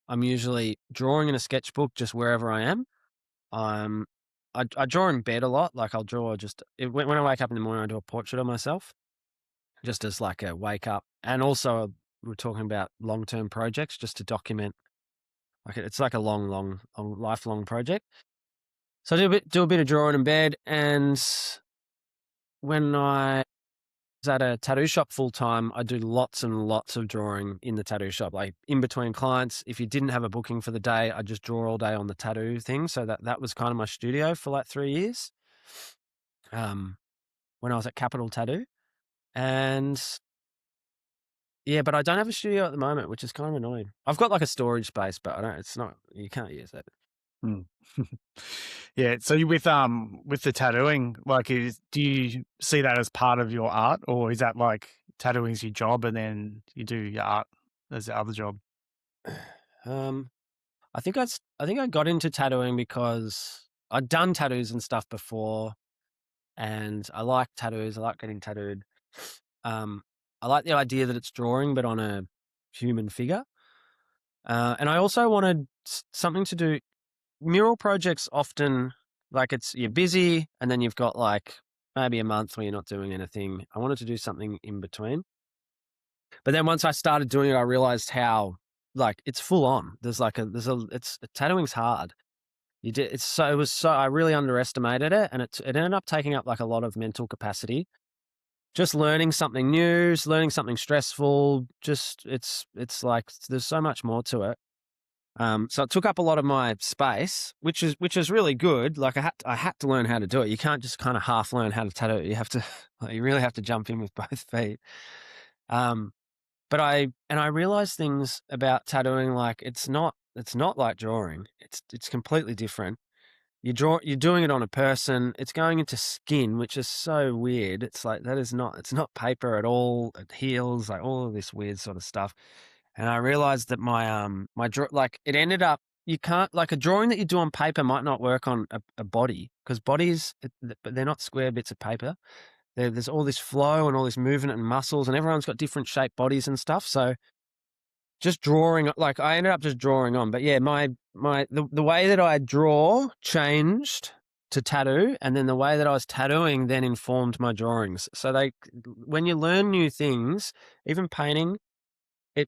I'm usually drawing in a sketchbook just wherever I am. I draw in bed a lot. Like I'll draw when I wake up in the morning, I do a portrait of myself just as like a wake up. And also we're talking about long-term projects just to document. Like it's like a long, lifelong project. So I do a bit of drawing in bed, and when I was at a tattoo shop full time, I do lots and lots of drawing in the tattoo shop, like in between clients. If you didn't have a booking for the day, I just draw all day on the tattoo thing. So that was kind of my studio for like 3 years. When I was at Capital Tattoo, and yeah, but I don't have a studio at the moment, which is kind of annoying. I've got like a storage space, but you can't use it. Mm. Yeah. So with the tattooing, like, do you see that as part of your art, or is that like tattooing's your job and then you do your art as the other job? I think I got into tattooing because I'd done tattoos and stuff before, and I like tattoos. I like getting tattooed. I like the idea that it's drawing, but on a human figure. And I also wanted something to do. Mural projects often, like you're busy, and then you've got like maybe a month where you're not doing anything. I wanted to do something in between. But then once I started doing it, I realized how like it's full on. It's tattooing's hard. I really underestimated it, and it ended up taking up like a lot of mental capacity. Just learning something new, learning something stressful. Just it's like there's so much more to it. So it took up a lot of my space, which is really good. Like I had to learn how to do it. You can't just kind of half learn how to tattoo. You have to you really have to jump in with both feet. But I realized things about tattooing, like it's not like drawing. It's completely different. You're doing it on a person. It's going into skin, which is so weird. It's like it's not paper at all. It heals, like all of this weird sort of stuff. And I realized that my draw, like it ended up, you can't, like a drawing that you do on paper might not work on a body, because bodies, but they're not square bits of paper. There's all this flow and all this movement and muscles, and everyone's got different shaped bodies and stuff. So just drawing, like I ended up just drawing on. But yeah, the way that I draw changed to tattoo, and then the way that I was tattooing then informed my drawings. So when you learn new things, even painting,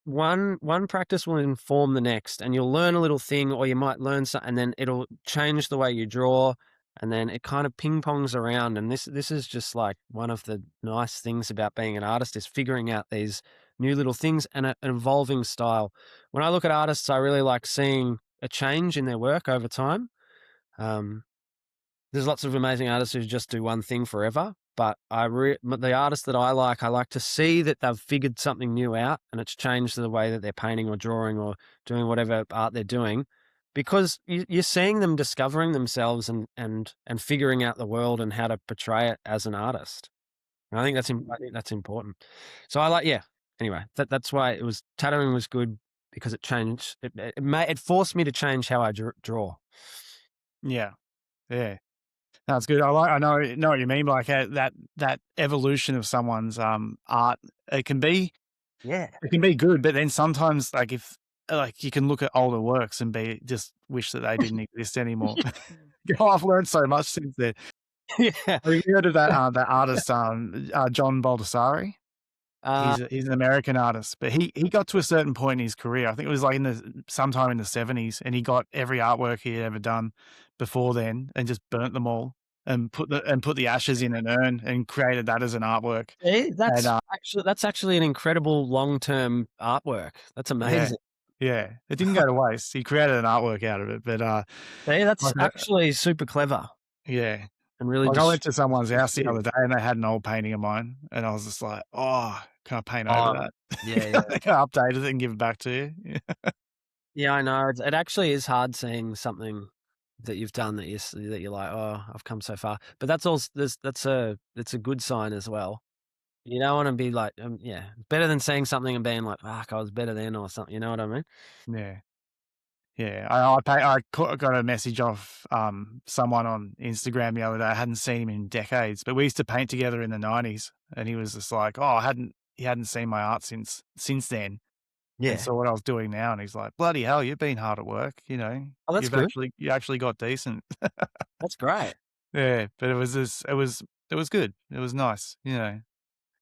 one practice will inform the next, and you'll learn a little thing, or you might learn something, and then it'll change the way you draw, and then it kind of ping pongs around. And this is just like one of the nice things about being an artist, is figuring out these new little things and an evolving style. When I look at artists, I really like seeing a change in their work over time. There's lots of amazing artists who just do one thing forever, but the artists that I like to see that they've figured something new out, and it's changed the way that they're painting or drawing or doing whatever art they're doing, because you're seeing them discovering themselves and figuring out the world and how to portray it as an artist. And I think that's important. So anyway, that's why tattooing was good, because it changed. It forced me to change how I draw. Yeah. That's good. I know what you mean. Like that evolution of someone's art. It can be good, but then sometimes you can look at older works and just wish that they didn't exist anymore. I've learned so much since then. Yeah. Have you heard of that artist John Baldessari? He's an American artist, but he got to a certain point in his career. I think it was like sometime in the 70s, and he got every artwork he had ever done before then and just burnt them all and put the ashes in an urn and created that as an artwork. That's actually an incredible long-term artwork. That's amazing. Yeah. It didn't go to waste. He created an artwork out of it, but that's actually super clever. Yeah. And really, I went to someone's house the other day and they had an old painting of mine, and I was just like, "Oh, can I paint over that? Yeah. Can I update it and give it back to you?" Yeah, I know. It actually is hard seeing something that you've done that you're like, oh, I've come so far. But that's a good sign as well. You don't want to be like, better than saying something and being like, fuck, I was better then or something. You know what I mean? Yeah. Yeah, I got a message off someone on Instagram the other day. I hadn't seen him in decades, but we used to paint together in the 90s, and he was just like, "Oh, he hadn't seen my art since then." Yeah. And so what I was doing now, and he's like, "Bloody hell, you've been hard at work, you know. Oh, that's good. You actually got decent." That's great. Yeah, but it was good. It was nice, you know.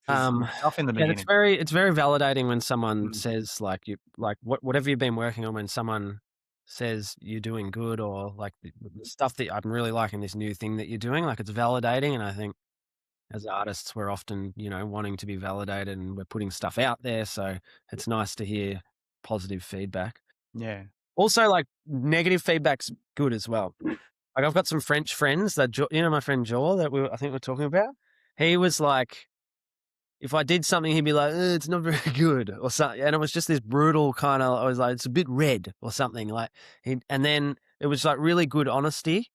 Tough in the beginning. It's very validating when someone says whatever you've been working on, when someone says you're doing good, or like the stuff that I'm really liking this new thing that you're doing, like it's validating. And I think as artists, we're often, wanting to be validated, and we're putting stuff out there. So it's nice to hear positive feedback. Yeah. Also, like negative feedback's good as well. Like I've got some French friends that, my friend Joel that I think we're talking about. He was like, if I did something, he'd be like, it's not very good or something. And it was just this brutal kind of, I was like, it's a bit red or something. And then it was like really good honesty.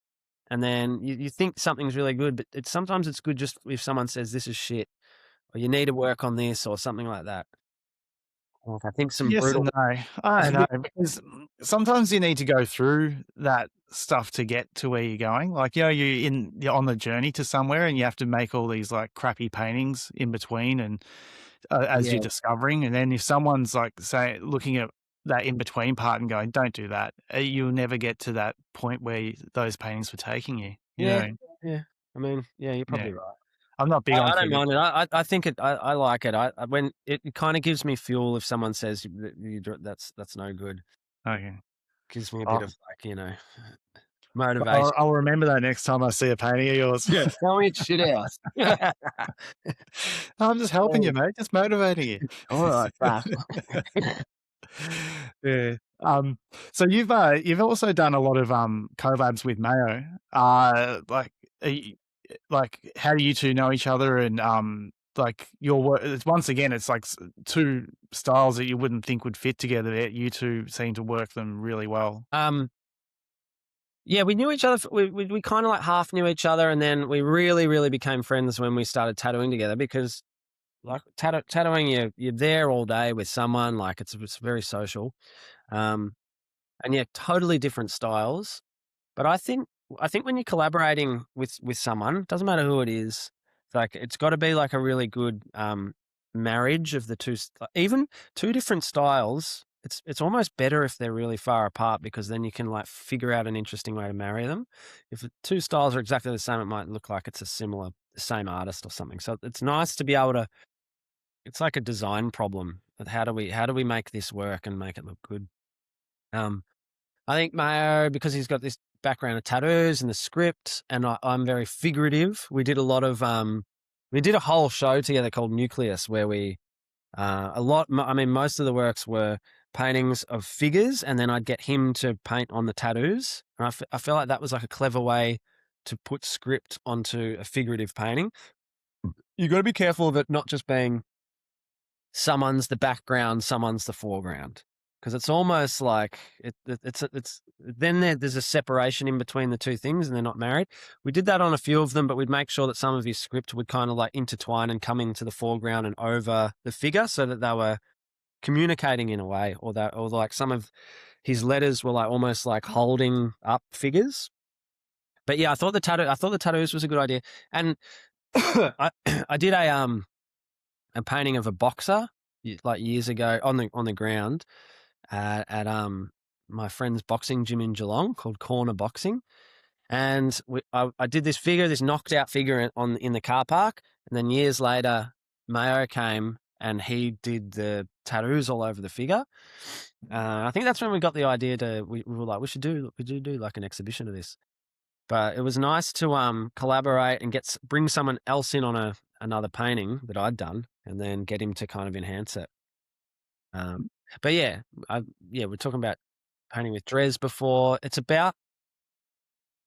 And then you think something's really good, but sometimes it's good just if someone says this is shit, or you need to work on this or something like that. Like I think some yes brutal. And no. I know, because sometimes you need to go through that stuff to get to where you're going. Like, you're on the journey to somewhere, and you have to make all these like crappy paintings in between, and as you're discovering. And then if someone's like, say, looking at that in between part and going, don't do that, you'll never get to that point where those paintings were taking you. You know? Yeah. I mean, yeah, you're probably right. I'm not big on I don't figures. mind it. I think it. I like it. When it kind of gives me fuel if someone says that's no good. Okay. Gives me a bit I'll, of motivation. I'll remember that next time I see a painting of yours. Yeah, tell me it's shit house. I'm just helping you, mate. Just motivating you. All right, bye. Yeah. So you've also done a lot of collabs with Mayo. Like, like how do you two know each other? And like your work. It's, once again, it's like two styles that you wouldn't think would fit together. Yet you two seem to work them really well. Yeah, we knew each other. We kind of like half knew each other, and then we really, really became friends when we started tattooing together because, like, tattooing, you're there all day with someone. Like, it's very social, and yeah, totally different styles. But I think when you're collaborating with someone, doesn't matter who it is, like it's got to be like a really good marriage of the two. Even two different styles, it's almost better if they're really far apart because then you can like figure out an interesting way to marry them. If the two styles are exactly the same, it might look like it's the same artist or something. So it's nice to be able to. It's like a design problem. How do we make this work and make it look good? I think Mayo, because he's got this background of tattoos and the script, and I'm very figurative. We did a lot of we did a whole show together called Nucleus, where we most of the works were paintings of figures, and then I'd get him to paint on the tattoos. And I feel like that was like a clever way to put script onto a figurative painting. You got to be careful of it not just being someone's the background, someone's the foreground. Because it's almost like it's then there's a separation in between the two things and they're not married. We did that on a few of them, but we'd make sure that some of his script would kind of like intertwine and come into the foreground and over the figure so that they were communicating in a way, or like some of his letters were like almost like holding up figures. But yeah, I thought the tattoos was a good idea. And I did a painting of a boxer like years ago on the ground at my friend's boxing gym in Geelong called Corner Boxing, and I did this knocked out figure in the car park, and then years later, Mayo came and he did the tattoos all over the figure. I think that's when we got the idea we were like we should do like an exhibition of this. But it was nice to collaborate and bring someone else in on another painting that I'd done, and then get him to kind of enhance it. But yeah, we're talking about painting with Dres before.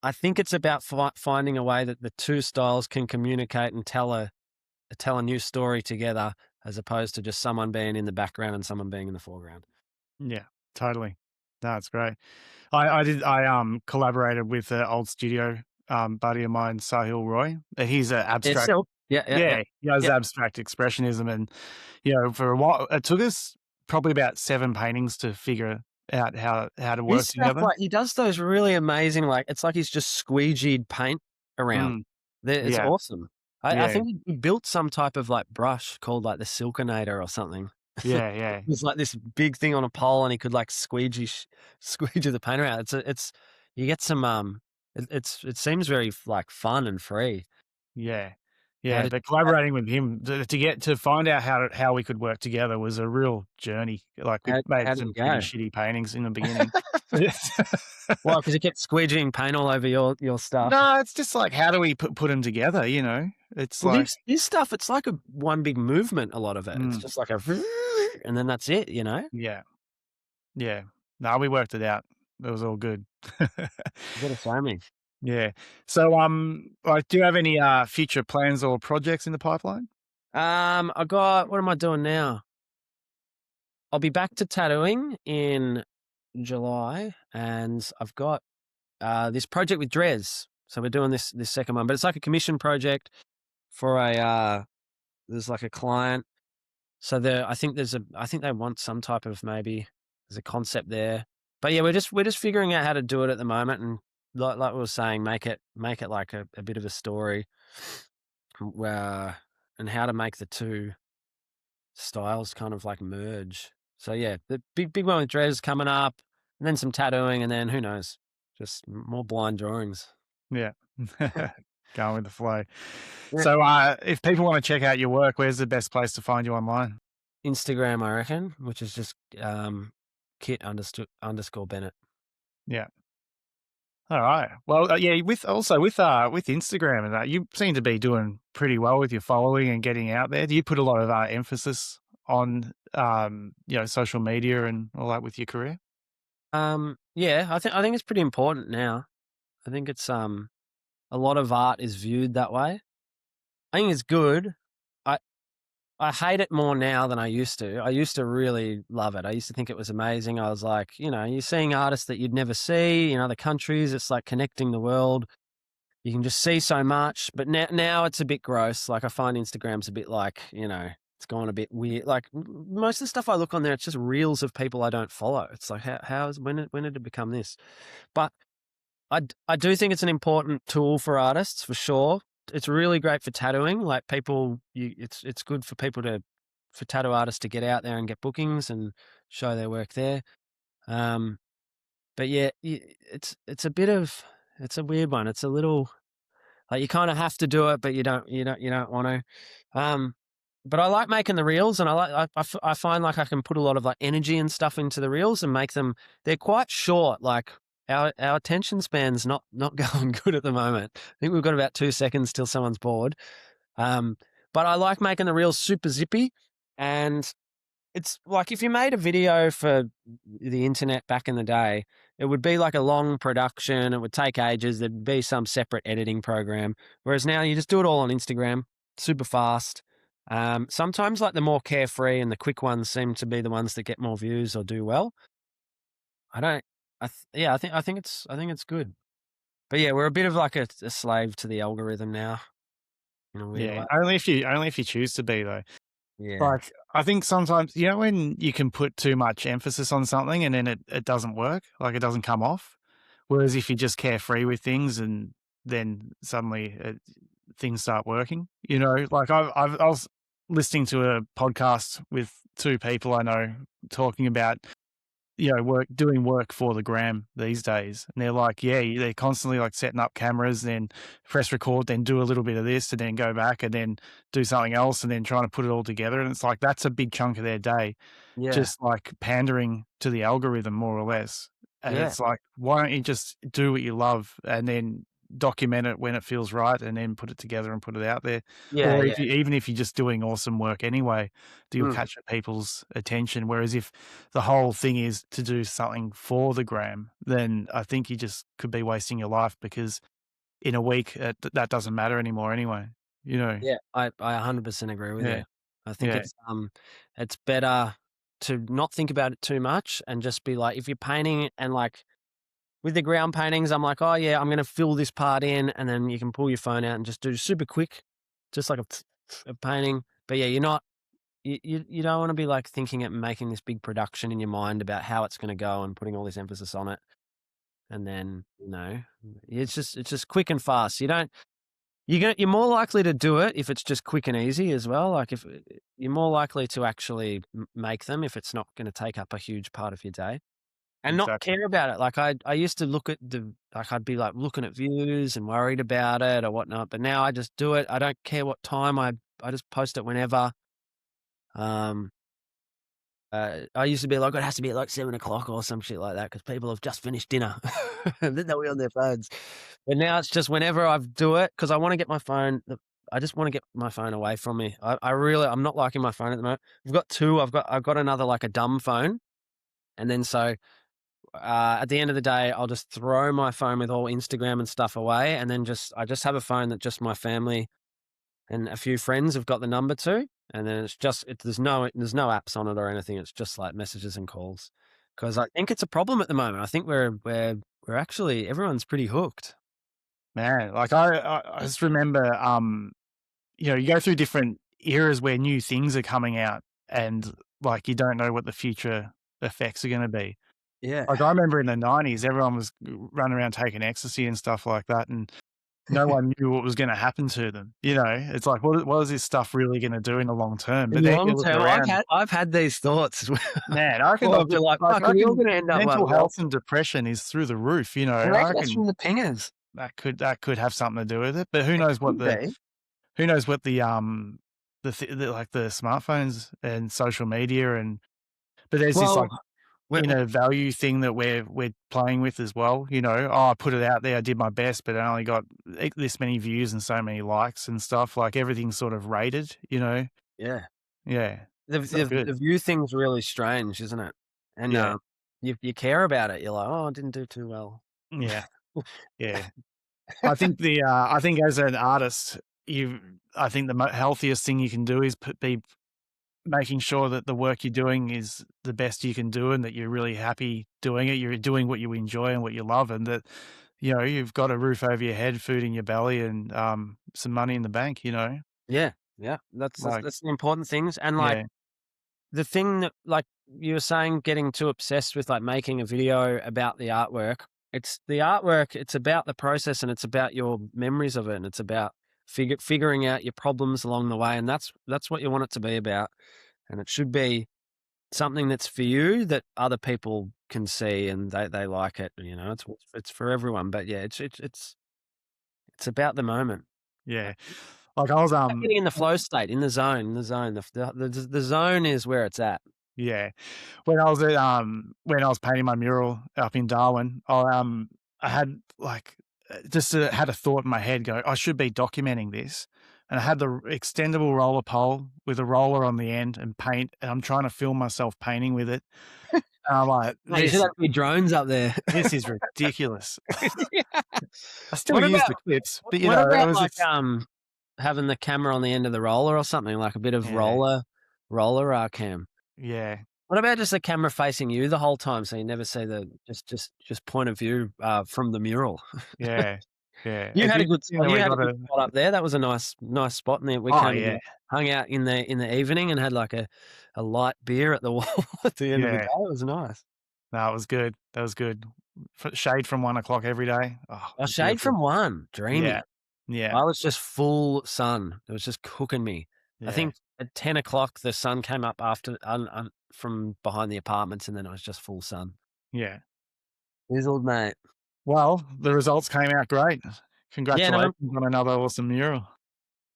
I think it's about finding a way that the two styles can communicate and tell a new story together, as opposed to just someone being in the background and someone being in the foreground. Yeah, totally. That's great. I collaborated with an old studio buddy of mine, Sahil Roy. He's an abstract. Yeah. He does abstract expressionism, and for a while it took us probably about 7 paintings to figure out how to work together. He does those really amazing, like it's like he's just squeegeed paint around. It's awesome. I think he built some type of like brush called like the Silkinator or something. Yeah. It was like this big thing on a pole, and he could like squeegee the paint around. It's you get some it seems very like fun and free. Yeah. But collaborating with him to find out how we could work together was a real journey. Like we made some pretty shitty paintings in the beginning. Well, because you kept squeegeeing paint all over your stuff. No, it's just like, how do we put them together? It's like this stuff. It's like one big movement. A lot of it. It's just like and then that's it. Yeah. No, we worked it out. It was all good. You gotta show me. Yeah. So, like, do you have any future plans or projects in the pipeline? What am I doing now? I'll be back to tattooing in July, and I've got this project with Dres. So we're doing this second one, but it's like a commission project for there's like a client. So I think they want some type of, maybe there's a concept there. But yeah, we're just figuring out how to do it at the moment, and like we were saying, make it like a bit of a story, and how to make the two styles kind of like merge. So yeah, the big one with Dres coming up, and then some tattooing, and then who knows, just more blind drawings. Yeah. going with the flow. Yeah. So if people want to check out your work, where's the best place to find you online? Instagram, I reckon, which is just Kitt_Bennett. Yeah. All right. Well, yeah. With Instagram and that, you seem to be doing pretty well with your following and getting out there. Do you put a lot of emphasis on social media and all that with your career? Yeah, I think it's pretty important now. I think it's a lot of art is viewed that way. I think it's good. I hate it more now than I used to. I used to really love it. I used to think it was amazing. I was like, you're seeing artists that you'd never see in other countries. It's like connecting the world. You can just see so much. But now it's a bit gross. Like I find Instagram's a bit like, it's gone a bit weird. Like most of the stuff I look on there, it's just reels of people I don't follow. It's like, when did it become this? But I do think it's an important tool for artists for sure. It's really great for tattooing. Like people, it's good for for tattoo artists to get out there and get bookings and show their work there. But yeah, it's a weird one. It's a little like you kind of have to do it, but you don't want to. But I like making the reels, and I find like I can put a lot of like energy and stuff into the reels and make them. They're quite short, like. Our attention span's not going good at the moment. I think we've got about 2 seconds till someone's bored. But I like making the reels super zippy, and it's like if you made a video for the internet back in the day, it would be like a long production. It would take ages. There'd be some separate editing program. Whereas now you just do it all on Instagram, super fast. Sometimes like the more carefree and the quick ones seem to be the ones that get more views or do well. I think it's good. But yeah, we're a bit of like a slave to the algorithm now. In a weird way. Only if you choose to be though. Yeah. Like I think sometimes when you can put too much emphasis on something and then it doesn't work, like it doesn't come off. Whereas if you're just carefree with things and then suddenly things start working, like I was listening to a podcast with two people I know talking about doing work for the gram these days. And they're like, they're constantly like setting up cameras, then press record, then do a little bit of this and then go back and then do something else and then trying to put it all together. And it's like, that's a big chunk of their day, just like pandering to the algorithm more or less. And it's like, why don't you just do what you love and then document it when it feels right and then put it together and put it out there. Or even if you're just doing awesome work anyway, you'll catch people's attention. Whereas if the whole thing is to do something for the gram, then I think you just could be wasting your life because in a week that doesn't matter anymore anyway. Yeah, I 100% agree with you. I think it's better to not think about it too much and just be like, if you're painting and like with the ground paintings, I'm like, oh yeah, I'm going to fill this part in, and then you can pull your phone out and just do super quick, just like a painting. But yeah, you don't want to be like thinking it and making this big production in your mind about how it's going to go and putting all this emphasis on it. And then, it's just quick and fast. You're more likely to do it if it's just quick and easy as well. Like if you're more likely to actually make them if it's not going to take up a huge part of your day. And not care about it. Like I used to look at I'd be like looking at views and worried about it or whatnot. But now I just do it. I don't care what time. I just post it whenever. I used to be like, it has to be at like 7 o'clock or some shit like that because people have just finished dinner. And then they'll be on their phones. But now it's just whenever I do it because I want to get my phone. I just want to get my phone away from me. I'm not liking my phone at the moment. I've got two. I've got another like a dumb phone, and then so. At the end of the day, I'll just throw my phone with all Instagram and stuff away, and then I just have a phone that just my family and a few friends have got the number to, and then there's no apps on it or anything. It's just like messages and calls. Because I think it's a problem at the moment. I think we're actually everyone's pretty hooked. Man, like I just remember, you go through different eras where new things are coming out, and like you don't know what the future effects are going to be. Yeah. Like I remember in the 90s, everyone was running around taking ecstasy and stuff like that. And no one knew what was going to happen to them. It's like, what is this stuff really going to do in the long term? But then long term, I've had these thoughts. Man, I reckon we're like, fuck, we're all going to end up mental health and depression is through the roof, I reckon that's from the pingers. that could have something to do with it. But who knows what the like the smartphones and social media but there's this like inner value thing that we're playing with as well. You know, I put it out there, I did my best, but I only got this many views and so many likes and stuff. Like everything's sort of rated, you know. Yeah. Yeah. The view thing's really strange, isn't it? And you care about it. You're like, oh, I didn't do too well. Yeah. Yeah. I think I think as an artist, I think the healthiest thing you can do is be making sure that the work you're doing is the best you can do and that you're really happy doing it. You're doing what you enjoy and what you love, and that, you know, you've got a roof over your head, food in your belly, and some money in the bank, you know? Yeah. Yeah. That's the important things. And like the thing that, like you were saying, getting too obsessed with like making a video about the artwork. It's the artwork. It's about the process and it's about your memories of it. And it's about figuring out your problems along the way. And that's what you want it to be about. And it should be something that's for you that other people can see and they like it. You know, it's for everyone. But yeah, it's about the moment. Yeah. Like I was getting in the flow state, in the zone. The zone is where it's at. Yeah. When I was painting my mural up in Darwin, I had like had a thought in my head go, I should be documenting this. And I had the extendable roller pole with a roller on the end and paint, and I'm trying to film myself painting with it. And I'm like, you should have your drones up there. This is ridiculous. Yeah. I still use the clips, but you know, it was like having the camera on the end of the roller or something, like a bit of roller cam. Yeah. What about just the camera facing you the whole time, so you never see the just point of view from the mural? Yeah, yeah. You had a good spot. You had a good spot up there. That was a nice spot, and we hung out in the evening and had like a light beer at the wall at the end of the day. It was nice. No, it was good. That was good. Shade from 1 o'clock every day. Oh, shade from 1, dreamy. Yeah. I was just full sun. It was just cooking me. Yeah. I think at 10 o'clock the sun came up after from behind the apartments, and then it was just full sun. Yeah. Fizzled, mate. Well, the results came out great. Congratulations on another awesome mural.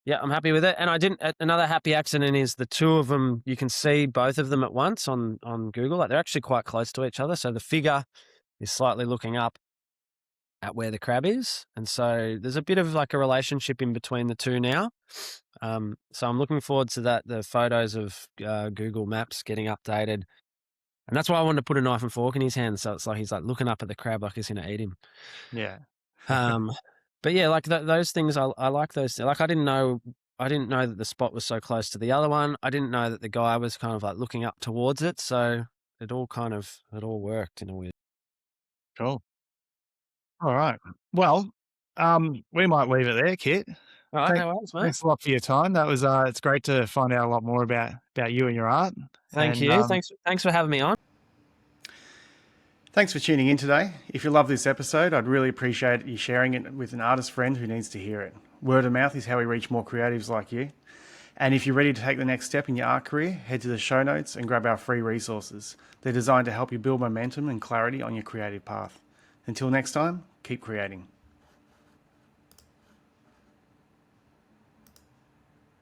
Yeah, I'm happy with it. And another happy accident is the two of them, you can see both of them at once on Google. Like they're actually quite close to each other. So the figure is slightly looking up at where the crab is. And so there's a bit of like a relationship in between the two now. So I'm looking forward to that, the photos of Google Maps getting updated. And that's why I wanted to put a knife and fork in his hand. So it's like he's like looking up at the crab like he's going to eat him. Yeah. But yeah, like those things, I like those. Like I didn't know that the spot was so close to the other one. I didn't know that the guy was kind of like looking up towards it. So it all worked in a way. Cool. All right. Well, we might leave it there, Kitt. All right, no worries, mate. Thanks a lot for your time. That was it's great to find out a lot more about you and your art. Thank you. Thanks for having me on. Thanks for tuning in today. If you love this episode, I'd really appreciate you sharing it with an artist friend who needs to hear it. Word of mouth is how we reach more creatives like you. And if you're ready to take the next step in your art career, head to the show notes and grab our free resources. They're designed to help you build momentum and clarity on your creative path. Until next time, keep creating.